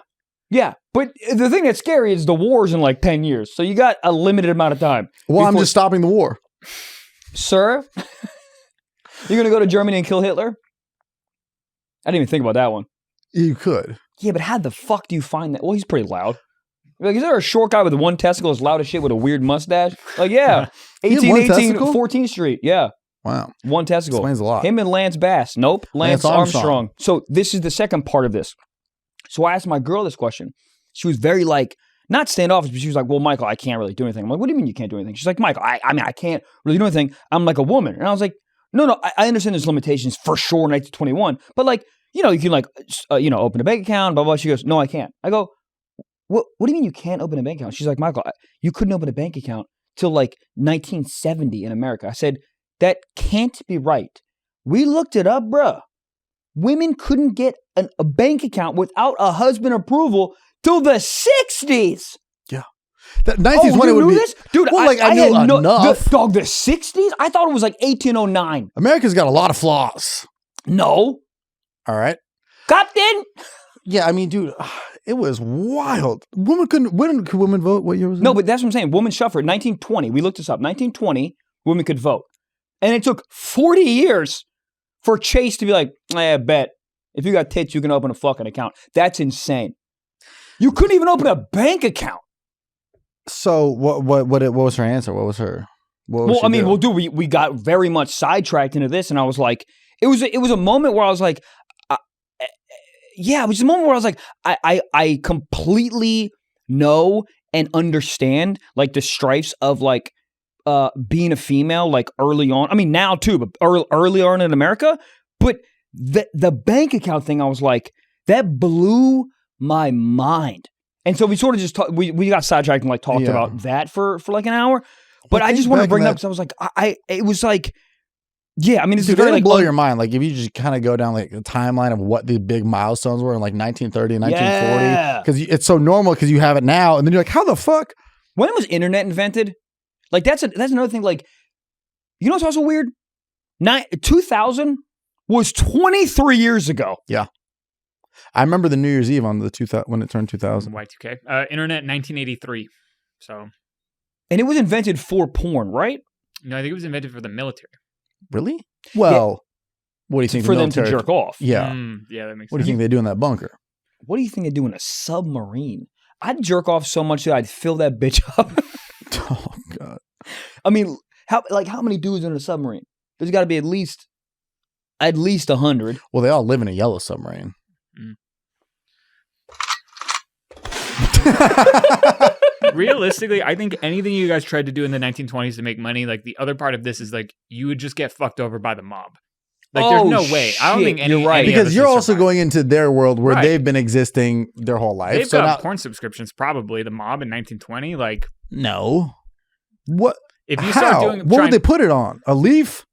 Yeah, but the thing that's scary is the war's in like 10 years. So you got a limited amount of time. Well, I'm just stopping the war. Sir? You're going to go to Germany and kill Hitler? I didn't even think about that one. You could. Yeah, but how the fuck do you find that? Well, he's pretty loud. Like, is there a short guy with one testicle as loud as shit with a weird mustache? Like, yeah. 1818 14th Street. Yeah. Wow. One testicle. Explains a lot. Him and Lance Bass. Nope. Lance Armstrong. So this is the second part of this. So I asked my girl this question. She was very like, not standoffish, but she was like, well, Michael, I can't really do anything. I'm like, what do you mean you can't do anything? She's like, Michael, I mean, I can't really do anything. I'm like a woman. And I was like, no, I understand there's limitations for sure in 1921. But like, you know, you can like, open a bank account, blah, blah. She goes, no, I can't. I go, what do you mean you can't open a bank account? She's like, Michael, you couldn't open a bank account till like 1970 in America. I said, that can't be right. We looked it up, bruh. Women couldn't get a bank account without a husband approval till the 60s. Yeah. The 1920 would be. This? Dude, well, I knew enough. The 60s? I thought it was like 1809. America's got a lot of flaws. No. All right. Captain. Yeah, I mean, dude, it was wild. When could women vote? What year was it? No, but that's what I'm saying. Women suffered 1920. We looked this up. 1920, women could vote. And it took 40 years for Chase to be like, I bet. If you got tits, you can open a fucking account. That's insane. You couldn't even open a bank account. So what was her answer? What was her? Dude, we got very much sidetracked into this, and I was like, it was a moment where I was like, it was a moment where I was like, I completely know and understand like the strifes of like being a female like early on. I mean now too, but early on in America. But the bank account thing, I was like, that blew my mind. And so we sort of just we got sidetracked and like talked about that for like an hour. But I just want to bring it up because I was like, it was like, yeah, I mean, it's very like blow your mind. Like if you just kind of go down like the timeline of what the big milestones were in like 1930 and 1940, because it's so normal because you have it now, and then you're like, how the fuck? When was internet invented? Like that's another thing. Like, you know what's also weird? 2000 was 23 years ago. Yeah. I remember the New Year's Eve on the 2000 when it turned 2000. Y2K. Internet 1983. So. And it was invented for porn, right? No, I think it was invented for the military. Really? Well, what do you think? For them to jerk off. Yeah. Yeah, that makes sense. What do you think they do in that bunker? What do you think they do in a submarine? I'd jerk off so much that I'd fill that bitch up. Oh, God. I mean, how many dudes in a submarine? There's got to be at least 100. Well, they all live in a yellow submarine. Realistically, I think anything you guys tried to do in the 1920s to make money, like the other part of this is like you would just get fucked over by the mob. Like there's no way. I don't think you're right. Because you're also going into their world where they've been existing their whole life. They've got porn subscriptions, probably. The mob in 1920, like no. What? If you start doing, what would they put it on? A leaf?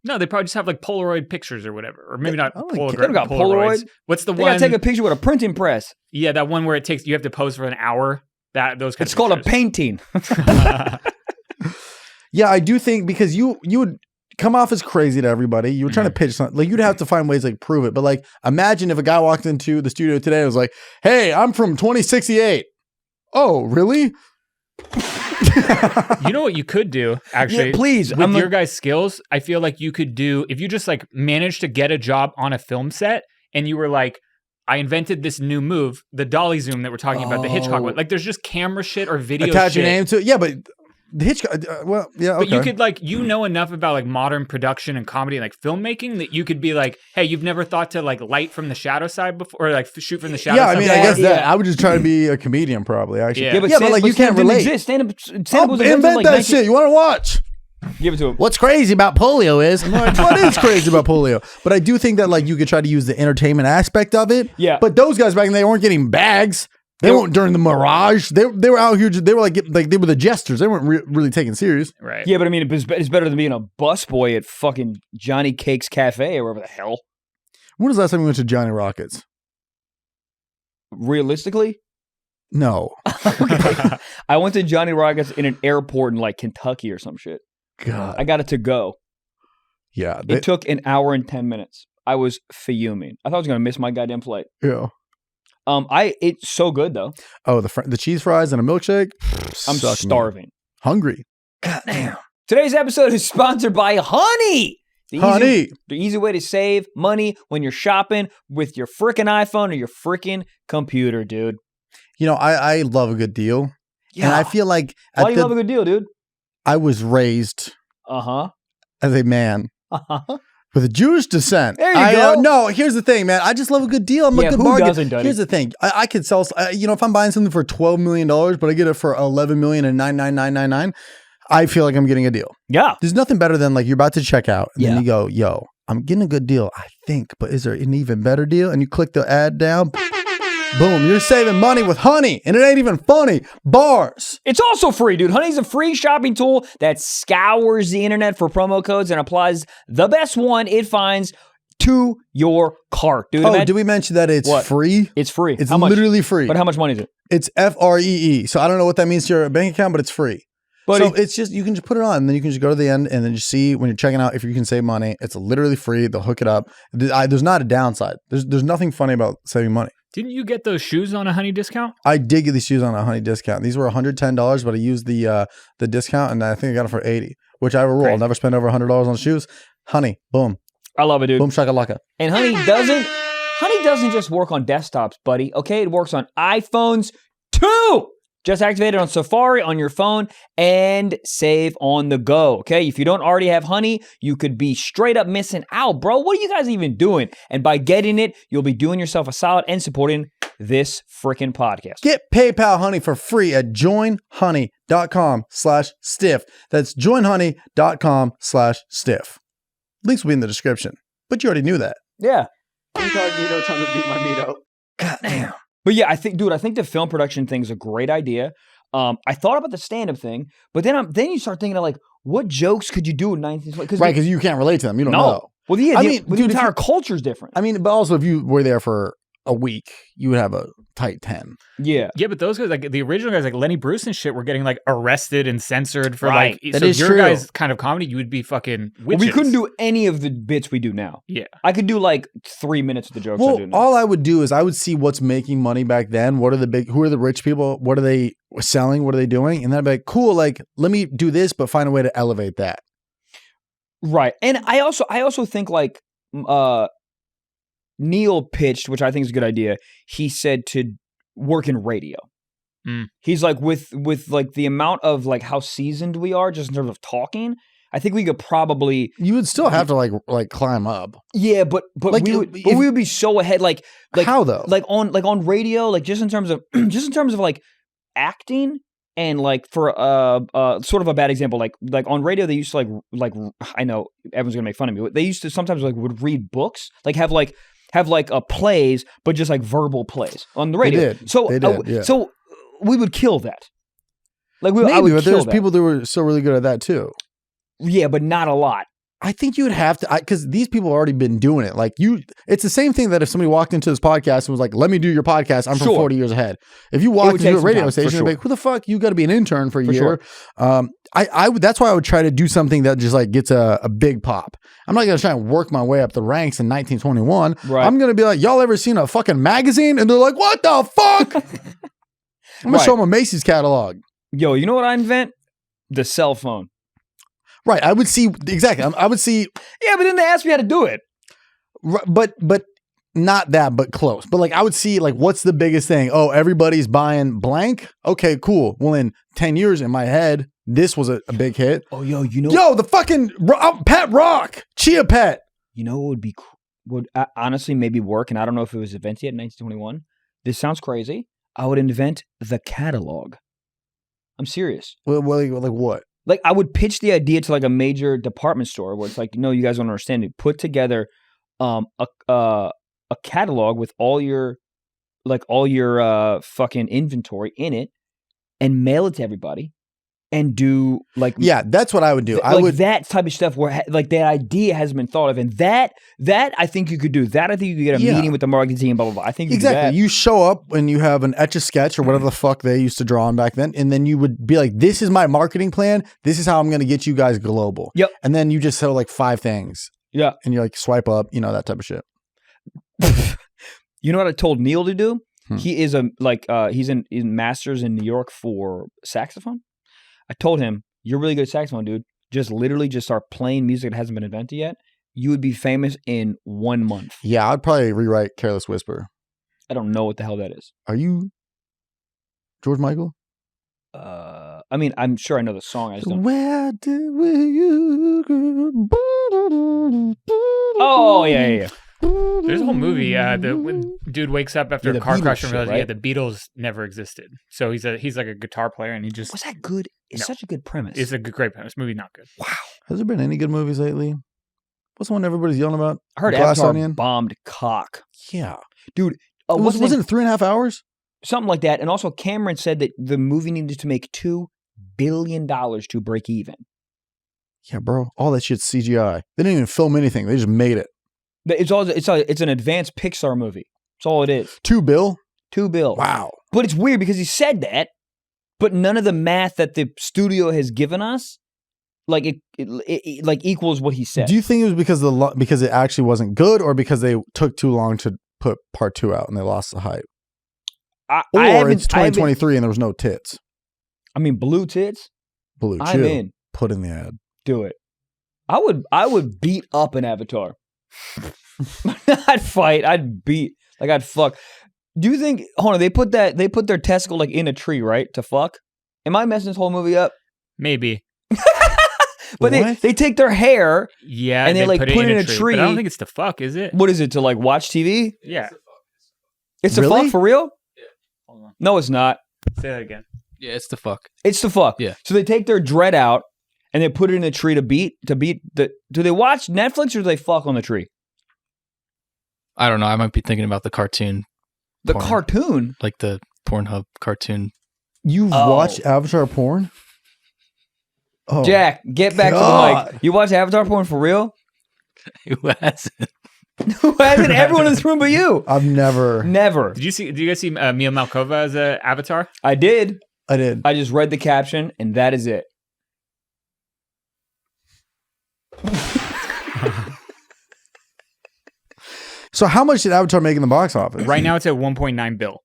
No, they probably just have like Polaroid pictures or whatever, or maybe not. They've got Polaroid. What's the one? They gotta take a picture with a printing press. Yeah, that one where you have to pose for an hour. Those kinds. It's called a painting. Yeah, I do think because you would come off as crazy to everybody. You were trying to pitch something. Like you'd have to find ways to like prove it. But like, imagine if a guy walked into the studio today and was like, "Hey, I'm from 2068." Oh, really? You know what you could do, actually? Yeah, please. With your guys' skills, I feel like you could do, if you just like managed to get a job on a film set and you were like, I invented this new move, the dolly zoom that we're talking about, the Hitchcock one. Like, there's just camera shit or video Attach your shit. name to it. Yeah, but the Hitchcock. Well, yeah, okay. But you could know enough about like modern production and comedy and like filmmaking that you could be like, hey, you've never thought to like light from the shadow side before, or like shoot from the shadow Yeah, side. I mean, I guess that I would just try to be a comedian, probably. Actually, Yeah. but like you can't relate. Stand-up was Invent like that shit. You want to watch? Give it to him. What's crazy about polio is, I'm like, what is crazy about polio? But I do think that like you could try to use the entertainment aspect of it. Yeah. But those guys back then, they weren't getting bags. They weren't during the Mirage. They were out here. They were like they were the jesters. They weren't really taken serious. Right. Yeah, but I mean, it's better than being a busboy at fucking Johnny Cake's Cafe or wherever the hell. When was the last time we went to Johnny Rockets? Realistically, No. okay. I went to Johnny Rockets in an airport in like Kentucky or some shit. God. I got it to go. Yeah. It took an hour and 10 minutes. I was fuming. I thought I was gonna miss my goddamn flight. Yeah. It's so good though. Oh, the cheese fries and a milkshake. I'm Suck me. starving. Hungry. God damn. Today's episode is sponsored by Honey. The easy way to save money when you're shopping with your freaking iPhone or your freaking computer, dude. You know, I love a good deal. Yeah. And I feel like Why do you love a good deal, dude? I was raised Uh-huh. as a man Uh-huh. with a Jewish descent. There you go. No, here's the thing, man. I just love a good deal. I'm a good who bargain. doesn't, Duddy? Here's the thing. I could sell, if I'm buying something for $12 million, but I get it for $11,999,999, I feel like I'm getting a deal. Yeah. There's nothing better than like you're about to check out and Yeah. then you go, yo, I'm getting a good deal, I think, but is there an even better deal? And you click the ad down. Boom, you're saving money with Honey, and it ain't even funny. Bars. It's also free, dude. Honey's a free shopping tool that scours the internet for promo codes and applies the best one it finds to your cart, dude. Oh, did we mention that it's What? free? It's free. It's How much? literally free. But how much money is it? It's FREE. So I don't know what that means to your bank account, but it's free. Buddy. So it's just, you can just put it on and then you can just go to the end and then just see when you're checking out if you can save money. It's literally free. They'll hook it up. There's not a downside. There's nothing funny about saving money. Didn't you get those shoes on a Honey discount? I did get these shoes on a Honey discount. These were $110, but I used the discount and I think I got them for $80, which I have a rule. I'll never spend over $100 on shoes. Honey, boom. I love it, dude. Boom shakalaka. And Honey doesn't just work on desktops, buddy. Okay, it works on iPhones too. Just activate it on Safari on your phone and save on the go. Okay, if you don't already have Honey, you could be straight up missing out, bro. What are you guys even doing? And by getting it, you'll be doing yourself a solid and supporting this freaking podcast. Get PayPal Honey for free at joinhoney.com/stiff. That's joinhoney.com/stiff. Links will be in the description, but you already knew that. Yeah. Incognito time to beat my meat up. God damn. But yeah, I think the film production thing is a great idea. I thought about the stand-up thing, but then you start thinking of like, what jokes could you do in 1920? Right, because you can't relate to them. You don't know. Well, yeah, I mean, the dude, entire culture's different. I mean, but also if you were there for a week, you would have a tight 10. Yeah. Yeah, but those guys, like the original guys, like Lenny Bruce and shit, were getting like arrested and censored for Right. like. That so is your true. guys' kind of comedy, you would be fucking witches. Well, we couldn't do any of the bits we do now. Yeah. I could do like 3 minutes of the jokes I Well, do now. all I would do is I would see what's making money back then. Who are the rich people? What are they selling? What are they doing? And then I'd be like, cool, like, let me do this, but find a way to elevate that. Right. And I also think like Neil pitched, which I think is a good idea. He said to work in radio. He's like with like the amount of like how seasoned we are just in terms of talking, I think we could probably. You would still have to like climb up. Yeah, but Like, we would be so ahead. Like how though? Like on radio, like just in terms of like acting. And like for sort of a bad example, like on radio they used to like I know everyone's gonna make fun of me, but they used to sometimes like would read books, like have plays, but just like verbal plays on the radio. They did. So They did, yeah. So we would kill that. Like I Maybe, would but kill there's that. people that were so really good at that too. Yeah, but not a lot. I think you would have to, because these people have already been doing it. Like it's the same thing that if somebody walked into this podcast and was like, let me do your podcast, I'm from Sure. 40 years ahead. If you walked would into take a some radio time, for station, you'd be sure. like, who the fuck? You got to be an intern for a For year. That's why I would try to do something that just like gets a big pop. I'm not going to try and work my way up the ranks in 1921. Right. I'm going to be like, y'all ever seen a fucking magazine? And they're like, what the fuck? I'm going to show them a Macy's catalog. Yo, you know what I invent? The cell phone. Right. I would see, exactly. I would see. Yeah, but then they asked me how to do it. But not that, but close. But like I would see like what's the biggest thing? Oh, everybody's buying blank. Okay, cool. Well, in 10 years in my head, this was a big hit. Oh, yo, the fucking Pet Rock, Chia Pet. You know what would honestly maybe work, and I don't know if it was invented yet in 1921. This sounds crazy. I would invent the catalog. I'm serious. Well, like what? Like I would pitch the idea to like a major department store where it's like, no, you guys don't understand it. Put together a catalog with all your fucking inventory in it and mail it to everybody. And do like that's what I would do. I like would that type of stuff where like that idea hasn't been thought of, and that I think you could do. That I think you could get a meeting with the marketing team. Blah blah blah. I think you could do that. You show up when you have an Etch-a-Sketch or whatever the fuck they used to draw on back then, and then you would be like, "This is my marketing plan. This is how I'm going to get you guys global." Yep. And then you just sell like 5 things. Yeah. And you like swipe up, that type of shit. You know what I told Neil to do? He is he's in masters in New York for saxophone. I told him, you're really good at saxophone, dude. Just literally just start playing music that hasn't been invented yet. You would be famous in 1 month. Yeah, I'd probably rewrite Careless Whisper. I don't know what the hell that is. Are you George Michael? I mean, I'm sure I know the song. I just don't. Where did you go? Oh, yeah. There's a whole movie. When dude wakes up after a car crash and realizes, the Beatles never existed. So he's like a guitar player, and he just was that good? It's such a good premise. It's a great premise. Movie not good. Wow. Has there been any good movies lately? What's the one everybody's yelling about? I heard Avatar bombed cock. Yeah, dude. Wasn't it 3.5 hours? Something like that. And also, Cameron said that the movie needed to make $2 billion to break even. Yeah, bro. All that shit's CGI. They didn't even film anything. They just made it. It's an advanced Pixar movie. That's all it is. $2 billion? $2 billion. Wow. But it's weird because he said that, but none of the math that the studio has given us, like it like equals what he said. Do you think it was because it actually wasn't good, or because they took too long to put part 2 out and they lost the hype? Or it's 2023 and there was no tits. I mean, blue tits. Blue. I'm chill. in. Put in the ad. Do it. I would beat up an Avatar. I'd fight. I'd fuck. Do you think? Hold on. They put their testicle like in a tree, right? To fuck. Am I messing this whole movie up? Maybe. But they take their hair. Yeah. And they like put it in a tree. But I don't think it's to fuck, is it? What is it, to like watch TV? Yeah. It's to fuck for real? Yeah. Hold on. No, it's not. Say that again. Yeah, it's to fuck. It's to fuck. Yeah. So they take their dread out and they put it in a tree to beat the. Do they watch Netflix or do they fuck on the tree? I don't know. I might be thinking about the cartoon. The cartoon? Like the Pornhub cartoon. You've watched Avatar porn? Oh, Jack, get back to the mic. You watch Avatar porn for real? Who hasn't? Who hasn't? Everyone in this room but you. I've never. Never. Do you guys see Mia Malkova as an Avatar? I did. I just read the caption and that is it. So how much did Avatar make in the box office? Right now it's at 1.9 bill.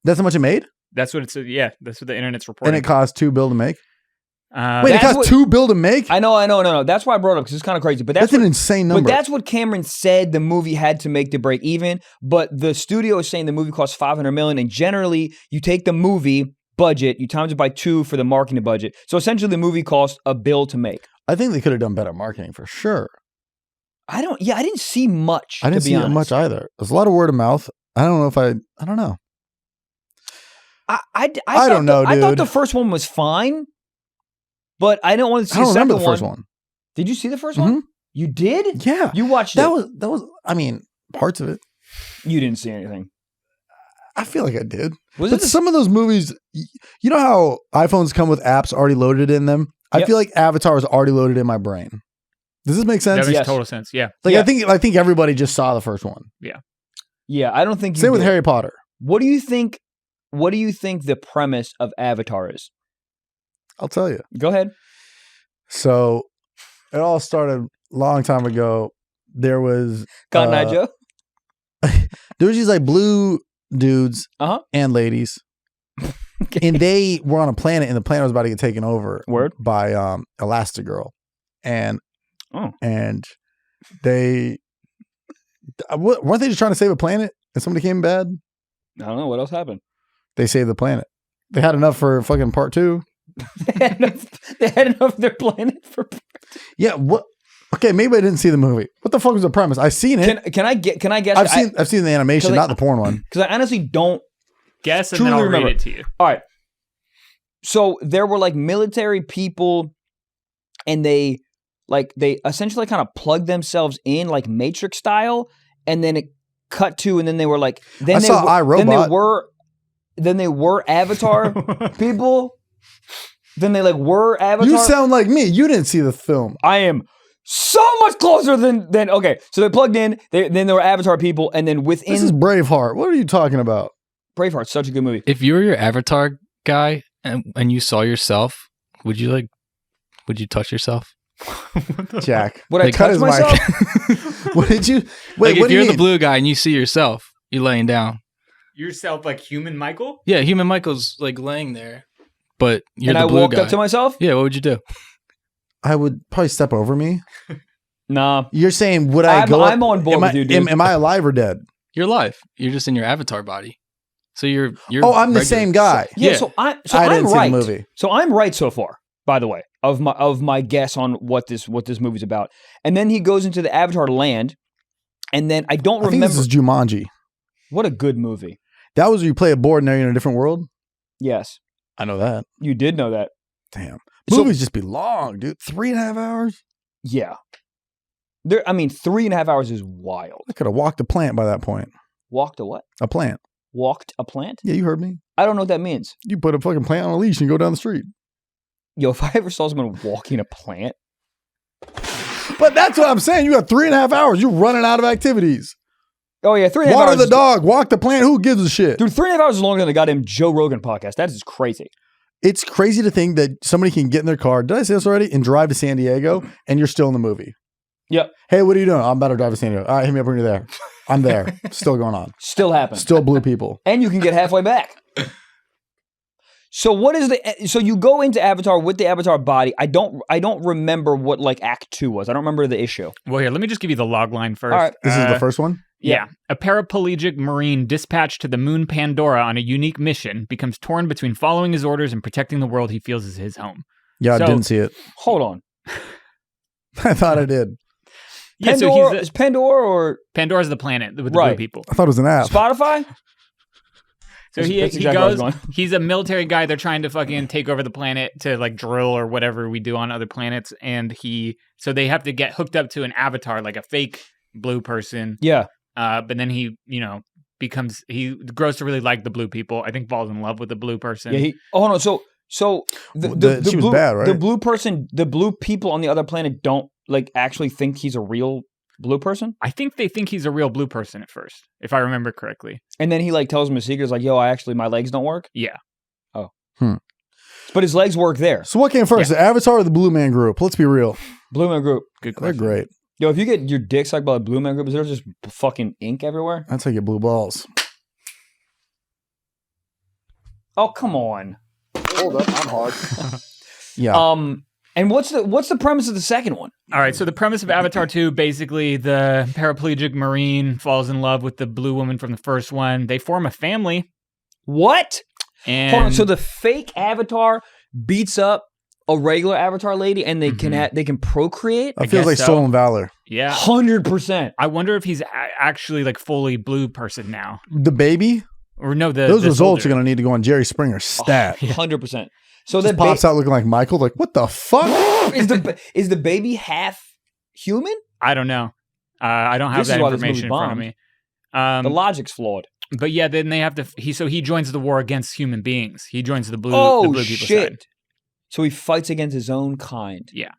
That's how much it made? That's what it's. Yeah, that's what the internet's reporting. And it cost $2 billion to make? Wait, it cost $2 billion to make? I know. No. That's why I brought it up because it's kind of crazy. But that's an insane number. But that's what Cameron said the movie had to make to break even. But the studio is saying the movie cost $500 million. And generally, you take the movie budget, you times it by 2 for the marketing budget. So essentially, the movie cost $1 billion to make. I think they could have done better marketing for sure. I didn't see much. I didn't see much either. There's a lot of word of mouth. I don't know. I don't know, dude. I thought the first one was fine, but I don't want to see I don't the second remember the first one. Did you see the first one? You did? Yeah. You watched that it? That was. I mean, parts of it. You didn't see anything. I feel like I did. But some of those movies, you know how iPhones come with apps already loaded in them? I feel like Avatar is already loaded in my brain. Does this make sense? That makes total sense. Yeah. I think everybody just saw the first one. Yeah. Yeah, I don't think you Same with did. Harry Potter. What do you think the premise of Avatar is? I'll tell you. Go ahead. So it all started a long time ago. There was Cotton Eye Joe. There was these like blue dudes and ladies. Okay. And they were on a planet, and the planet was about to get taken over by Elastigirl. And they Weren't they just trying to save a planet and somebody came bad? I don't know what else happened. They saved the planet. They had enough for fucking part 2. They had enough of their planet for. Yeah. What? Okay, maybe I didn't see the movie. What the fuck was the premise? I've seen it. Can I guess? I've seen the animation, not the porn one. Because I honestly don't Guess and truly then I'll remember. read it to you. All right. So there were like military people, and they essentially kind of plugged themselves in like Matrix style, and then it cut to, and then they were like, then they were Avatar people. Then they like were Avatar. You sound like me. You didn't see the film. I am so much closer than okay. So they plugged in. Then there were Avatar people, and then within This is Braveheart. What are you talking about? Braveheart's such a good movie. If you were your Avatar guy and you saw yourself, would you touch yourself? Jack. Would I Like, touch myself? What did you? Like Wait, what if do you you're the mean? blue guy and you see yourself, you're laying down. Yourself like human Michael? Yeah, human Michael's like laying there, but you're And the I blue walked guy. up to myself? Yeah, what would you do? I would probably step over me. Nah. You're saying would I go? I'm on board am with I, you, dude. Am I alive or dead? You're alive. You're just in your Avatar body. So you're. Oh, I'm the regular. same guy. Yeah, Yeah. so I I'm didn't see right. the movie. So I'm right so far, by the way, of my guess on what this movie's about. And then he goes into the Avatar land, and then I don't I think remember. this is Jumanji. What a good movie. That was where you play a board and now you're in a different world. Yes, I know that. you did know that. Damn. So- Movies just be long, dude. 3.5 hours. Yeah. 3.5 hours is wild. I could have walked a plant by that point. Walked a what? A plant. Walked a plant? Yeah, you heard me. I don't know what that means. You put a fucking plant on a leash and go down the street. Yo, if I ever saw someone walking a plant, But that's what I'm saying. You got 3.5 hours. You're running out of activities. oh yeah, 3.5 Water hours. the dog. Walk the plant. Who gives a shit? Dude, 3.5 hours is longer than the goddamn Joe Rogan podcast. That is crazy. It's crazy to think that somebody can get in their car. Did I say this already? And drive to San Diego and you're still in the movie. Yep. Hey, what are you doing? I'm about to drive to San Diego. All right, hit me up when you're there. I'm there. Still going on. Still happens. Still blue people. And you can get halfway back. So what is so you go into Avatar with the Avatar body. I don't remember what like Act 2 was. I don't remember the issue. Well, here, let me just give you the log line first. All right. This is the first one? Yeah. A paraplegic Marine dispatched to the moon Pandora on a unique mission becomes torn between following his orders and protecting the world he feels is his home. Yeah, So- I didn't see it. Hold on. I thought I did. Yeah, Pandora, so is Pandora or Pandora's the planet with the Right. blue people. I thought it was an app. Spotify? So That's he exactly where I was goes, going. he's a military guy. They're trying to fucking take over the planet to like drill or whatever we do on other planets. And so they have to get hooked up to an avatar, like a fake blue person. Yeah. But then he grows to really like the blue people. I think falls in love with the blue person. Yeah. Hold on. So the She was blue, bad, right? The blue person, the blue people on the other planet don't like actually think he's a real blue person. I think they think he's a real blue person at first, if I remember correctly. And then he like tells him a secret. He's like, yo, my legs don't work. Yeah. But his legs work there. So what came first, the Avatar or the Blue Man Group? Let's be real. Blue Man Group. Good They're question. great. Yo, if you get your dick sucked by the Blue Man Group, is there just fucking ink everywhere? That's how you get blue balls. Oh, come on. Hold up, I'm hard. Yeah. And what's the premise of the second one? All right, so the premise of Avatar 2, basically the paraplegic Marine falls in love with the blue woman from the first one. They form a family. What? And Hold on. So the fake Avatar beats up a regular Avatar lady, and they can procreate. That feels guess like so. stolen valor. yeah, 100%. I wonder if he's actually like fully blue person now. The baby, Or no, those the results soldier. are going to need to go on Jerry Springer's stat. 100%. So Just that pops out looking like Michael. Like, what the fuck? is the baby half human? I don't know. I don't have This is that why this movie information in front of bombed. me. The logic's flawed. But yeah, then they have to. He joins the war against human beings. He joins the blue. Oh the blue people shit! side. So he fights against his own kind. Yeah.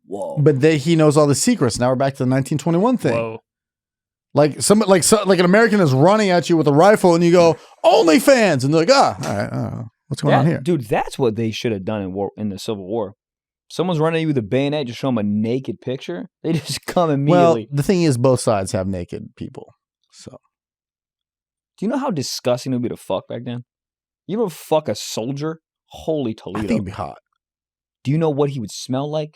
Whoa. But he knows all the secrets. Now we're back to the 1921 thing. Whoa. Like like an American is running at you with a rifle, and you go OnlyFans, and they're like, all right, what's going on here? Dude, that's what they should have done in the Civil War. Someone's running at you with a bayonet, just show them a naked picture. They just come Well, immediately. the thing is, both sides have naked people. So Do you know how disgusting it would be to fuck back then? You ever fuck a soldier? Holy I Toledo. think it'd be hot. Do you know what he would smell like?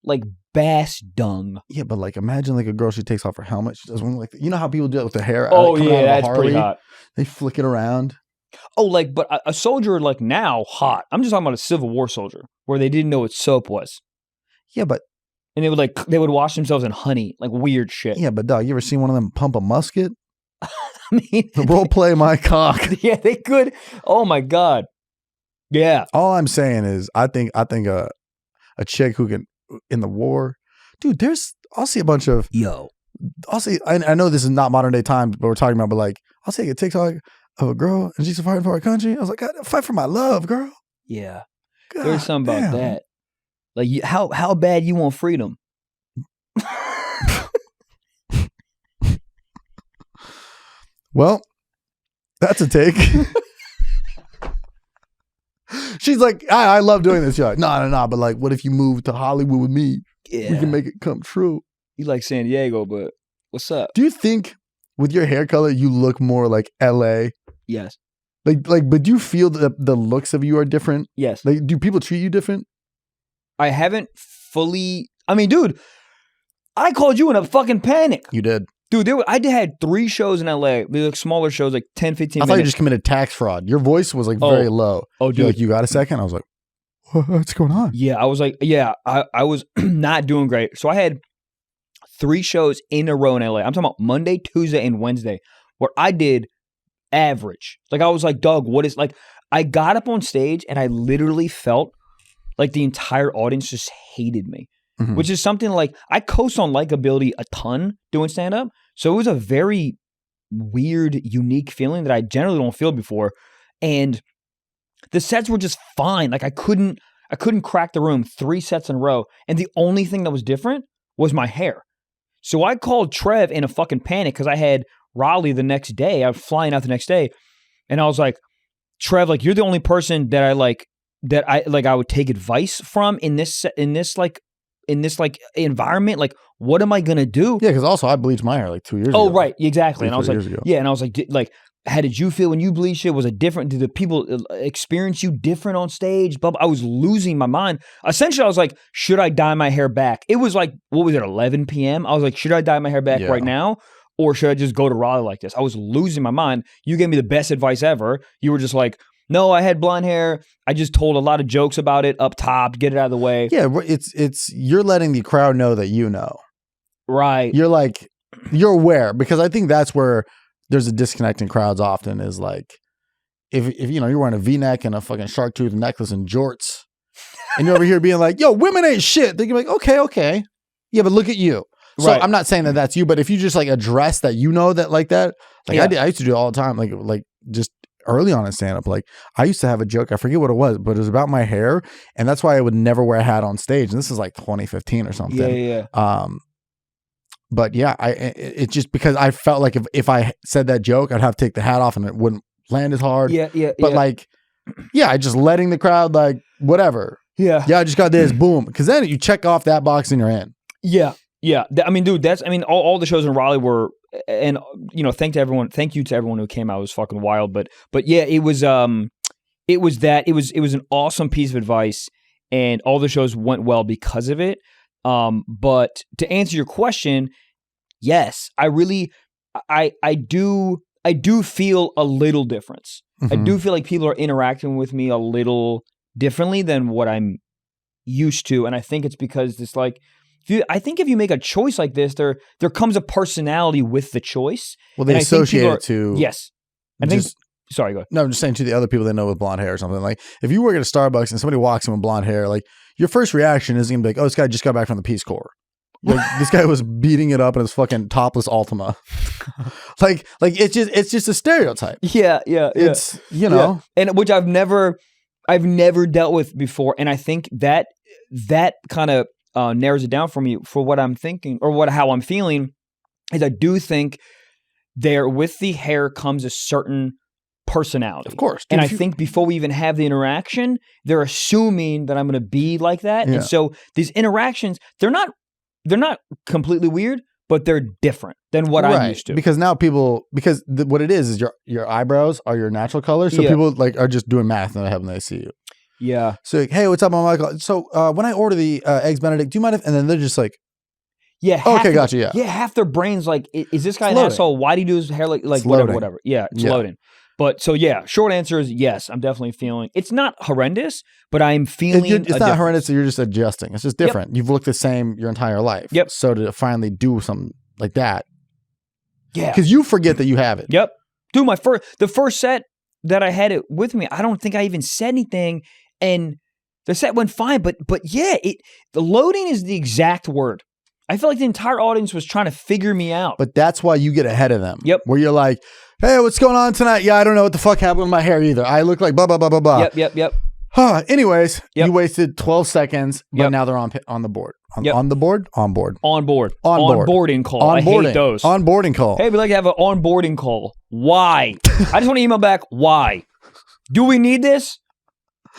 like bass dung. Yeah, but like imagine like a girl, she takes off her helmet. She does one like you know how people do it with their hair. Oh coming out yeah, of a that's Harley? pretty hot. They flick it around. Oh, like, but a soldier like now, hot. I'm just talking about a Civil War soldier where they didn't know what soap was. Yeah, but And they would wash themselves in honey, like weird shit. yeah, but dog, you ever seen one of them pump a musket? I mean, Role play my cock. yeah, they could. Oh my God. Yeah. All I'm saying is, I think a chick who can in the war, dude. I'll see a bunch of Yo. I'll see. I know this is not modern day times, but we're talking about. But like, I'll see a TikTok of a girl and she's fighting for her country. I was like, God, fight for my love, girl. Yeah. God, There's something about damn. that. Like, how bad you want freedom? Well, that's a take. She's like, I love doing this. You're like, no. But like, what if you move to Hollywood with me? Yeah. We can make it come true. You like San Diego, but what's up? Do you think with your hair color, you look more like LA? Yes. Like, but do you feel that the looks of you are different? Yes. Like, do people treat you different? I haven't fully. I mean, dude, I called you in a fucking panic. You did. Dude, I had 3 shows in LA. They were like smaller shows, like 10, 15 I thought you minutes. just committed tax fraud. Your voice was like Oh. very low. Oh, You're dude. like, you got a second? I was like, what's going on? Yeah, I was like, I was not doing great. So I had 3 shows in a row in LA. I'm talking about Monday, Tuesday, and Wednesday, where I did average. Like, I was like, Doug, what is, like, I got up on stage and I literally felt like the entire audience just hated me, Mhm. which is something like, I coast on likability a ton doing stand-up. So it was a very weird, unique feeling that I generally don't feel before. And the sets were just fine. Like, I couldn't crack the room 3 sets in a row. And the only thing that was different was my hair. So I called Trev in a fucking panic because I had Raleigh the next day. I was flying out the next day. And I was like, Trev, like, you're the only person that I would take advice from in this environment. Like, what am I gonna do? Yeah, because also I bleached my hair like 2 years ago. Oh, right, exactly. And I was 3 like, years ago. yeah, and I was like, how did you feel when you bleached it? Was it different? Did the people experience you different on stage? But I was losing my mind. Essentially, I was like, should I dye my hair back? It was like, what was it, 11 p.m.? I was like, should I dye my hair back right now? Or should I just go to Raleigh like this? I was losing my mind. You gave me the best advice ever. You were just like, no, I had blonde hair. I just told a lot of jokes about it up top, get it out of the way. Yeah, it's you're letting the crowd know that you know. Right. You're like, you're aware, because I think that's where there's a disconnect in crowds often is like, if you know, you're wearing a V-neck and a fucking shark tooth necklace and jorts, and you're over here being like, yo, women ain't shit. They can be like, okay. Yeah, but look at you. So Right. I'm not saying that that's you, but if you just like address that, you know, that like that, like Yeah. I used to do it all the time, like just early on in stand-up, like I used to have a joke, I forget what it was, but it was about my hair, and that's why I would never wear a hat on stage, and this is like 2015 or something. Yeah. But yeah, it just because I felt like if I said that joke, I'd have to take the hat off and it wouldn't land as hard. Yeah. But like, yeah, just letting the crowd like whatever. Yeah. Yeah, I just got this, boom. Because then you check off that box and you're in. Yeah. I mean, dude, all the shows in Raleigh were, and you know, thank you to everyone who came out. It was fucking wild. But yeah, it was an awesome piece of advice, and all the shows went well because of it. But to answer your question, yes, I do feel a little difference. I do feel like people are interacting with me a little differently than what I'm used to, and I think it's because it's like, if you make a choice like this, there comes a personality with the choice. Well, they And I think associate people it to yes. I think. Sorry, go ahead. No, I'm just saying to the other people they know with blonde hair or something. Like if you work at a Starbucks and somebody walks in with blonde hair, like your first reaction isn't gonna be like, oh, this guy just got back from the Peace Corps. Like this guy was beating it up in his fucking topless Altima. like it's just a stereotype. Yeah. It's you know, and which I've never dealt with before, and I think that kind of narrows it down for me for what I'm thinking or how I'm feeling. Is I do think there with the hair comes a certain personality, of course. Dude, and I think before we even have the interaction, they're assuming that I'm going to be like that, Yeah. and so these interactions they're not completely weird, but they're different than what I'm used to. Because now what it is your eyebrows are your natural color, so Yeah. people like are just doing math and they see you. Yeah. So like, hey, what's up, I'm Michael? So when I order the eggs Benedict, do you mind if? And then they're just like, Yeah. okay, gotcha. Yeah. Yeah. Half their brains like, is this guy It's an loading. asshole? Why do you do his hair like It's whatever, loading. whatever? Yeah, it's Yeah. loading. But so yeah, short answer is yes. I'm definitely feeling. It's not horrendous, but I'm feeling. It's not horrendous. So you're just adjusting. It's just different. You've looked the same your entire life. Yep. So to finally do something like that, Yeah. because you forget that you have it. Yep. Dude, the first set that I had it with me, I don't think I even said anything, and the set went fine. But yeah, the loading is the exact word. I feel like the entire audience was trying to figure me out. But that's why you get ahead of them. Yep. Where you're like, hey, what's going on tonight? Yeah, I don't know what the fuck happened with my hair either. I look like blah, blah, blah, blah, blah. Yep. Anyways, Yep. you wasted 12 seconds, but Yep. now they're on the board. Yep. On the board? On board. On board. On board. Onboarding call. I hate those. Onboarding call. Hey, we'd like to have an onboarding call. Why? I just want to email back. Why? Do we need this?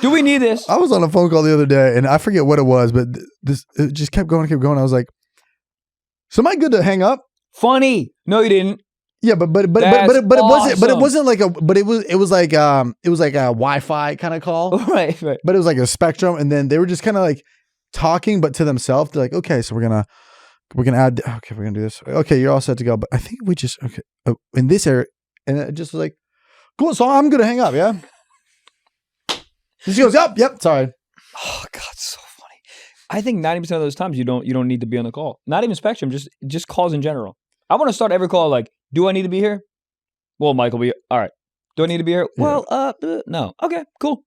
Do we need this? I was on a phone call the other day, and I forget what it was, but it just kept going. I was like, so am I good to hang up? Funny. No, you didn't. Yeah, but it wasn't like it was like a Wi-Fi kind of call. Right. But it was like a spectrum, and then they were just kind of like talking, but to themselves. They're like, okay, so we're gonna add. Okay, we're gonna do this. Okay, you're all set to go. But I think we just in this area, and it just was like, cool. So I'm gonna hang up. Yeah. And she goes, yep. Sorry. Oh God, so funny. I think 90% of those times you don't need to be on the call. Not even Spectrum, just calls in general. I want to start every call like, do I need to be here? Well, Michael, all right. Do I need to be here? Yeah. Well, no. Okay, cool.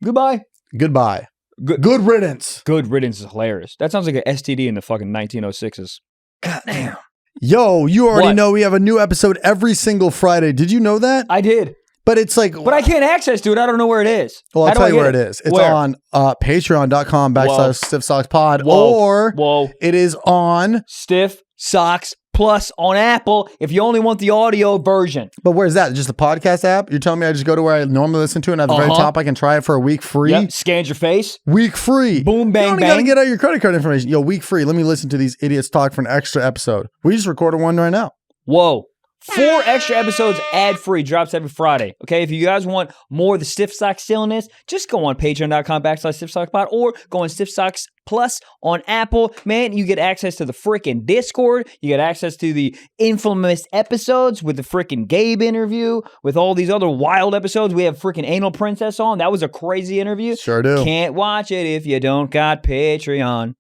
Goodbye. Goodbye. Good riddance. Good riddance is hilarious. That sounds like an STD in the fucking 1906s. God damn. Yo, you already What? know we have a new episode every single Friday. Did you know that? I did. But it's like, But I can't access to it. I don't know where it is. well, How I'll do tell I you get where it is. It's Where? on patreon.com/stiffsockspod, or Whoa. it is on, Stiff Socks Plus on Apple if you only want the audio version. but where's that? Just the podcast app? You're telling me I just go to where I normally listen to it, and at the very Uh-huh. top I can try it for a week free? Yep. Scans your face. Week free. Boom, bang, You only gotta bang. get out your credit card information. Yo, week free. Let me listen to these idiots talk for an extra episode. We just recorded one right now. Whoa. 4 extra episodes ad-free, drops every Friday. Okay, if you guys want more of the Stiff Sock silliness, just go on patreon.com/stiffsockspod or go on Stiff Socks Plus on Apple. Man, you get access to the freaking Discord. You get access to the infamous episodes with the freaking Gabe interview, with all these other wild episodes. We have freaking Anal Princess on. That was a crazy interview. Sure do. Can't watch it if you don't got Patreon.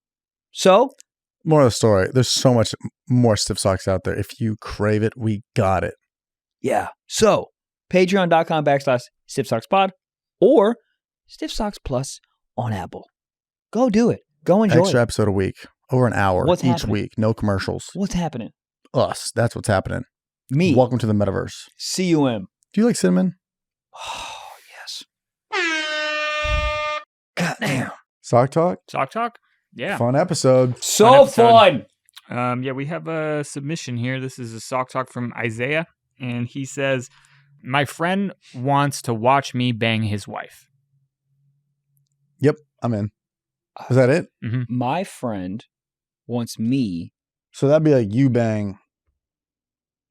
So, More of the story. There's so much more Stiff Socks out there. If you crave it, we got it. yeah. So, patreon.com/stiffsockspod or Stiff Socks Plus on Apple. Go do it. Go enjoy Extra it. episode a week. Over an hour What's each happening? week. No commercials. What's happening? Us. That's what's happening. Me. Welcome to the metaverse. CUM. Do you like cinnamon? Oh, yes. God damn. Sock Talk? Sock Talk? Yeah. Fun episode. So episode. fun. Yeah, we have a submission here. This is a Sock Talk from Isaiah, and he says, my friend wants to watch me bang his wife. Yep, I'm in. Is that it? My friend wants me So that'd be like you bang.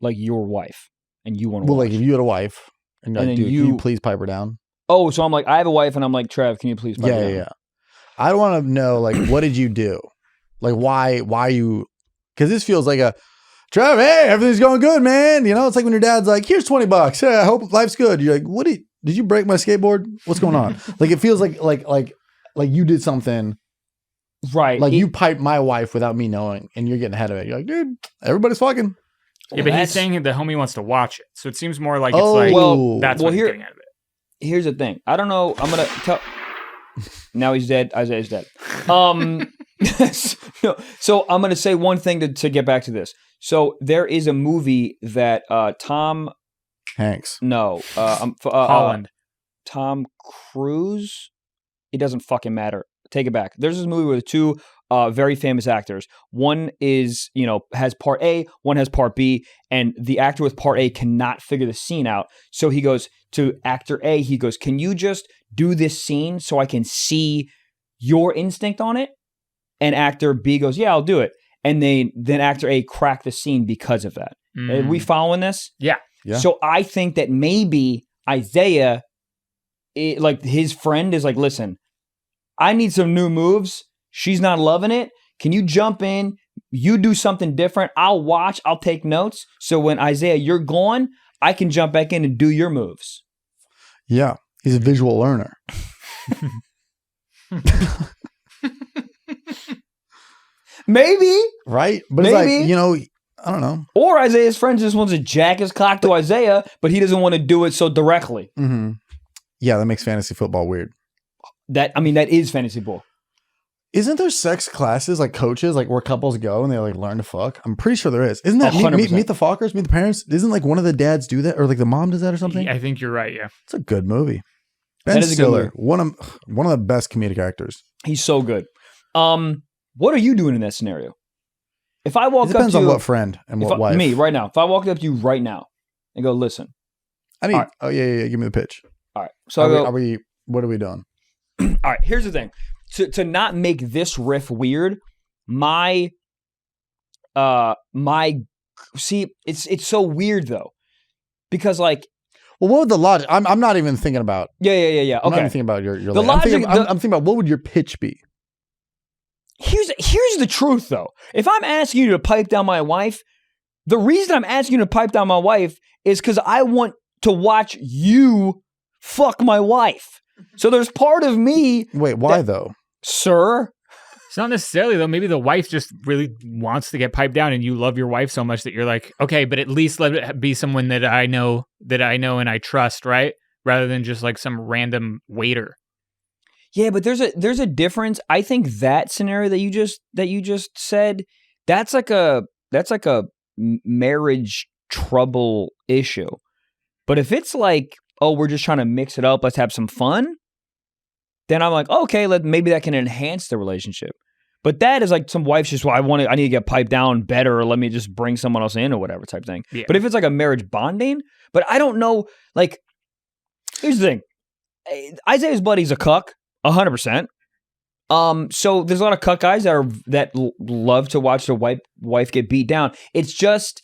like your wife, and you want to Well, watch. like if you had a wife and you're And like, then dude, can you you- please pipe her down? Oh, so I'm like, I have a wife, and I'm like, Trev, can you please pipe Yeah, it yeah, down? yeah. I want to know, like, what did you do? Like, why you? Because this feels like a, Trev, hey, everything's going good, man. You know, it's like when your dad's like, here's $20. Yeah, I hope life's good. You're like, did you break my skateboard? What's going on? Like, it feels like you did something. Right. Like you piped my wife without me knowing, and you're getting ahead of it. You're like, dude, everybody's fucking. Yeah, but that's- he's saying the homie wants to watch it. So it seems more like Oh, it's like, well, that's what he's getting out of it. Here's the thing. I don't know. I'm gonna tell. Now he's dead. Isaiah's dead. So I'm gonna say one thing to get back to this. So there is a movie that Tom Hanks. Holland. Tom Cruise. It doesn't fucking matter. Take it back. There's this movie with two very famous actors. One is, has part A, one has part B, and the actor with part A cannot figure the scene out. So he goes to actor A, he goes, can you just do this scene so I can see your instinct on it? And actor B goes, yeah, I'll do it. And then actor A cracked the scene because of that. Are we following this? Yeah. Yeah. So I think that maybe Isaiah like his friend is like, listen, I need some new moves. She's not loving it. Can you jump in? You do something different. I'll watch. I'll take notes. So when Isaiah, you're gone, I can jump back in and do your moves. Yeah. He's a visual learner. Maybe. Right? But Maybe. it's like, you know, I don't know. Or Isaiah's friend just wants to jack his cock to Isaiah, but he doesn't want to do it so directly. Mm-hmm. Yeah, that makes fantasy football weird. That is fantasy ball. Isn't there sex classes, like coaches, like where couples go and they like learn to fuck? I'm pretty sure there is. Isn't that meet the fuckers, meet the parents? Isn't like one of the dads do that, or like the mom does that or something? Yeah, I think you're right. Yeah, it's a good movie. Ben Stiller, one of the best comedic actors. He's so good. What are you doing in that scenario? If I walk up to you, depends on what friend and what wife. Me right now. If I walked up to you right now and go, listen, I need. Right. Oh yeah. Give me the pitch. All right. So what are we doing? All right. Here's the thing. To not make this riff weird, see, it's so weird though, because like, well, what would the logic? I'm not even thinking about. Yeah. Okay. I'm not even thinking about your the logic. I'm thinking about what would your pitch be. Here's the truth though. If I'm asking you to pipe down my wife, the reason I'm asking you to pipe down my wife is because I want to watch you fuck my wife. So there's part of me. Wait, why though? Sir? It's not necessarily though. Maybe the wife just really wants to get piped down and you love your wife so much that you're like, okay, but at least let it be someone that I know and I trust, right? Rather than just like some random waiter. Yeah, but there's a difference. I think that scenario that you just said, that's like a marriage trouble issue. But if it's like, oh, we're just trying to mix it up, let's have some fun, then I'm like, okay, maybe that can enhance the relationship. But that is like some wife's just, well, I need to get piped down better, or let me just bring someone else in or whatever type thing. Yeah. But if it's like a marriage bonding, but I don't know, like, here's the thing. Isaiah's buddy's a cuck, 100%. So there's a lot of cuck guys that love to watch their wife get beat down. It's just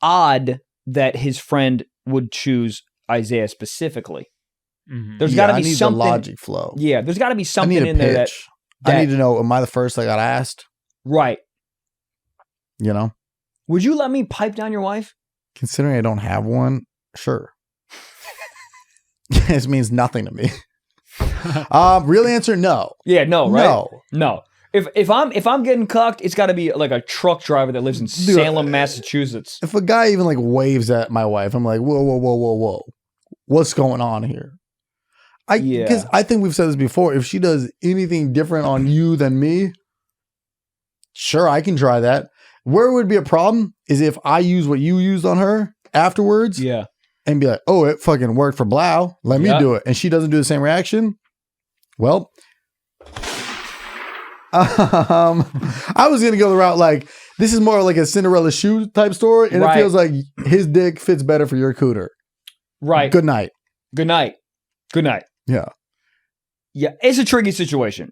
odd that his friend would choose Isaiah specifically. Mm-hmm. There's got to be something. The logic flow. Yeah, there's got to be something in there that I need to know. Am I the first I got asked? Right. You know. Would you let me pipe down your wife? Considering I don't have one, sure. This means nothing to me. Real answer, no. Yeah, no, right? No. If I'm getting cucked, it's got to be like a truck driver that lives in Salem, Massachusetts. If a guy even like waves at my wife, I'm like, whoa, what's going on here? Because I think we've said this before. If she does anything different on you than me, sure, I can try that. Where it would be a problem is if I use what you used on her afterwards. Yeah. And be like, oh, it fucking worked for Blau. Let me do it. And she doesn't do the same reaction. Well, I was going to go the route like, this is more like a Cinderella shoe type story. And it feels like his dick fits better for your cooter. Right. Good night. Yeah. Yeah. It's a tricky situation.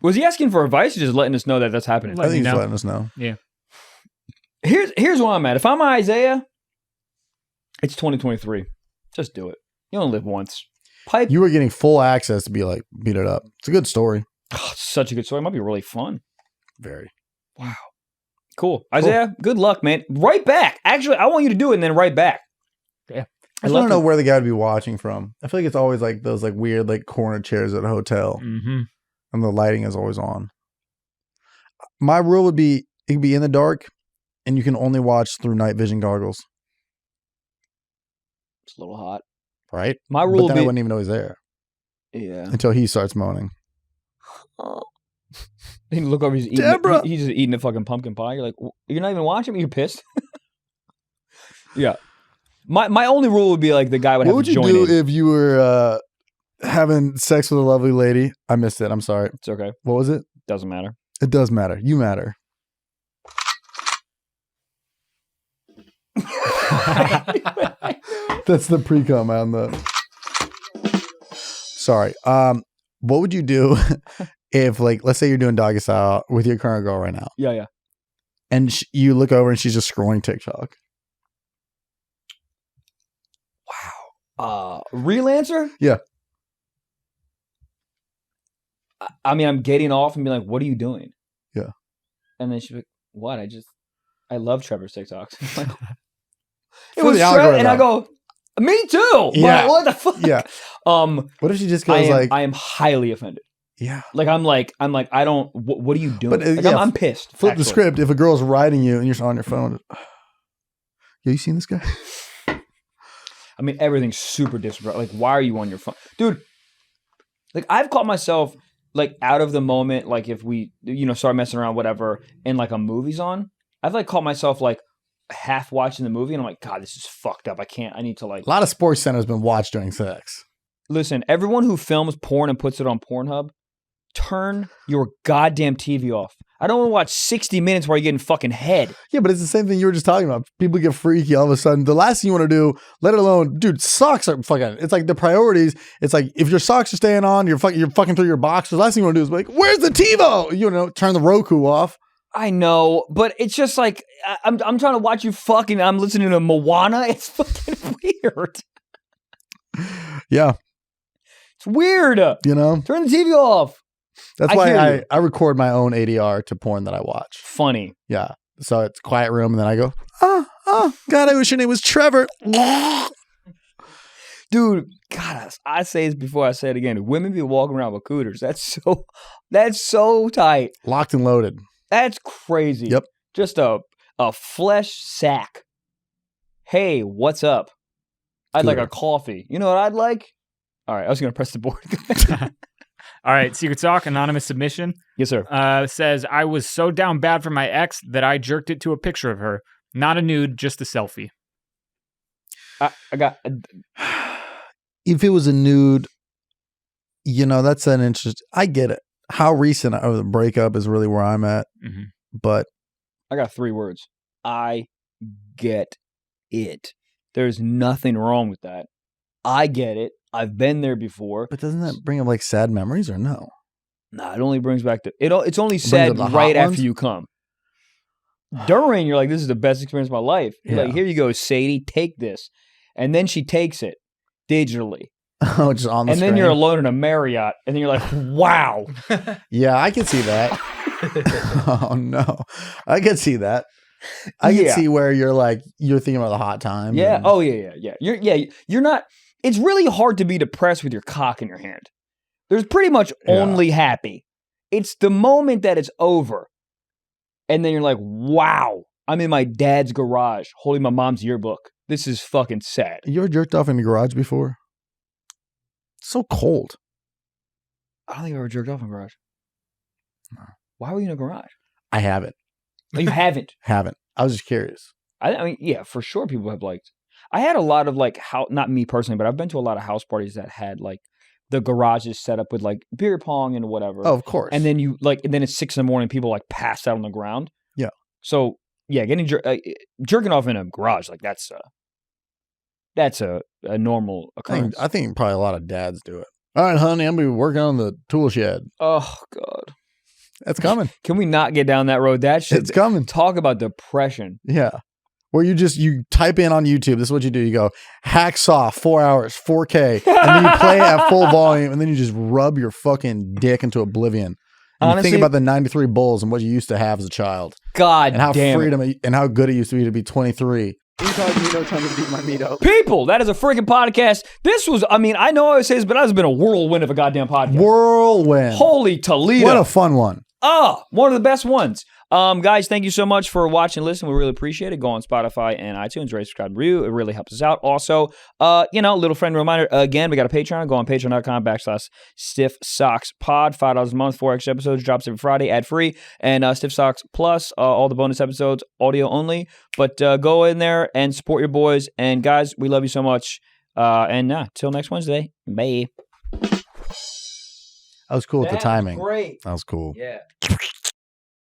Was he asking for advice or just letting us know that that's happening? I think he's letting us know. Yeah. Here's where I'm at. If I'm Isaiah, it's 2023. Just do it. You only live once. Pipe. You were getting full access to be like, beat it up. It's a good story. Oh, such a good story. It might be really fun. Very. Wow. Cool. Isaiah, good luck, man. Right back. Actually, I want you to do it and then right back. Yeah. I just want to know where the guy would be watching from. I feel like it's always like those like weird like corner chairs at a hotel. Mm-hmm. And the lighting is always on. My rule would be it could be in the dark and you can only watch through night vision goggles. It's a little hot. Right? My rule would be I wouldn't even know he's there. Yeah. Until he starts moaning. Oh. Then you look over, he's just eating a fucking pumpkin pie. You're like, you're not even watching me? You're pissed? Yeah. My only rule would be like the guy would have to join in. What would you do if you were having sex with a lovely lady? I missed it. I'm sorry. It's okay. What was it? Doesn't matter. It does matter. You matter. That's the pre-cum on the... Sorry. What would you do if, like, let's say you're doing doggy style with your current girl right now? Yeah. And you look over and she's just scrolling TikTok. Wow. Real answer? Yeah. I mean, I'm getting off and be like, what are you doing? Yeah. And then she's like, what? I love Trevor's TikToks. Like, it For was the Trev, algorithm. and I go, me too. Yeah. But what the fuck? Yeah. What if she just goes I am highly offended. yeah. Like, I'm like, I don't, what are you doing? But, Like, yeah, I'm pissed. Flip the actually. script. If a girl's riding you and you're on your phone, yo, you seen this guy? I mean, everything's super disrespectful. Like, why are you on your phone? Dude, like, I've caught myself, like, out of the moment, like, if we, start messing around, whatever, and, like, a movie's on, I've, like, caught myself, like, half watching the movie, and I'm like, God, this is fucked up. I need to, like... A lot of Sports Center has been watched during sex. Listen, everyone who films porn and puts it on Pornhub, turn your goddamn TV off. I don't want to watch 60 minutes while you're getting fucking head. Yeah, but it's the same thing you were just talking about. People get freaky all of a sudden. The last thing you want to do, let alone, dude, socks are fucking, it's like the priorities. It's like if your socks are staying on, you're fucking through your boxers. The last thing you want to do is be like, where's the TiVo? Turn the Roku off. I know, but it's just like, I'm trying to watch you fucking, I'm listening to Moana. It's fucking weird. Yeah. It's weird. Turn the TV off. That's why I record my own ADR to porn that I watch. Funny. Yeah. So it's quiet room, and then I go, oh, God, I wish your name was Trevor. Dude, God, I say this before I say it again. Women be walking around with cooters. That's so tight. Locked and loaded. That's crazy. Yep. Just a flesh sack. Hey, what's up? I'd like a coffee. You know what I'd like? All right, I was going to press the board. All right, Secret Sock, anonymous submission. Yes, sir. Says, I was so down bad for my ex that I jerked it to a picture of her. Not a nude, just a selfie. I got... If it was a nude, that's an interest. I get it. How recent of the breakup is really where I'm at. Mm-hmm. But I got 3 words. I get it. There's nothing wrong with that. I get it. I've been there before. But doesn't that bring up like sad memories or no? Nah, it only brings back it's only sad right after you come. During, you're like, this is the best experience of my life. You're like, here you go, Sadie, take this. And then she takes it digitally. Oh, just on the screen. And then you're alone in a Marriott. And then you're like, wow. Yeah, I can see that. Oh, no. I can see that. I can see where you're like, you're thinking about the hot time. Yeah. And... Oh, yeah. You're not... It's really hard to be depressed with your cock in your hand. There's pretty much only happy. It's the moment that it's over. And then you're like, wow, I'm in my dad's garage holding my mom's yearbook. This is fucking sad. You ever jerked off in the garage before? It's so cold. I don't think I ever jerked off in a garage. No. Why were you in a garage? I haven't. Oh, you haven't? Haven't. I was just curious. I mean, yeah, for sure people have liked. I had a lot of like, not me personally, but I've been to a lot of house parties that had like the garages set up with like beer pong and whatever. Oh, of course. And then then it's 6 a.m, people like pass out on the ground. Yeah. So yeah, getting jerking off in a garage, like that's a normal occurrence. I think probably a lot of dads do it. All right, honey, I'm going to be working on the tool shed. Oh, God. That's coming. Can we not get down that road? That shit. It's coming. Talk about depression. Yeah. Where you type in on YouTube, this is what you do. You go, hacksaw, 4 hours, 4K, and then you play at full volume, and then you just rub your fucking dick into oblivion. And honestly, you think about the 93 Bulls and what you used to have as a child. God and how damn freedom and how good it used to be 23. Incognito time to beat my meat. People, that is a freaking podcast. This was, I mean, I know I always say this, but that has been a whirlwind of a goddamn podcast. Whirlwind. Holy Toledo. What a fun one. One of the best ones. Guys, thank you so much for watching and listening. We really appreciate it. Go on Spotify and iTunes, rate, subscribe, review. It really helps us out. Also, little friend reminder, again, we got a Patreon. Go on patreon.com/Stiff Socks Pod. $5 a month, 4 extra episodes, drops every Friday, ad-free. And Stiff Socks Plus, all the bonus episodes, audio only. But go in there and support your boys. And guys, we love you so much. Till next Wednesday. Bye. That was cool with the timing. Great. That was cool. Yeah.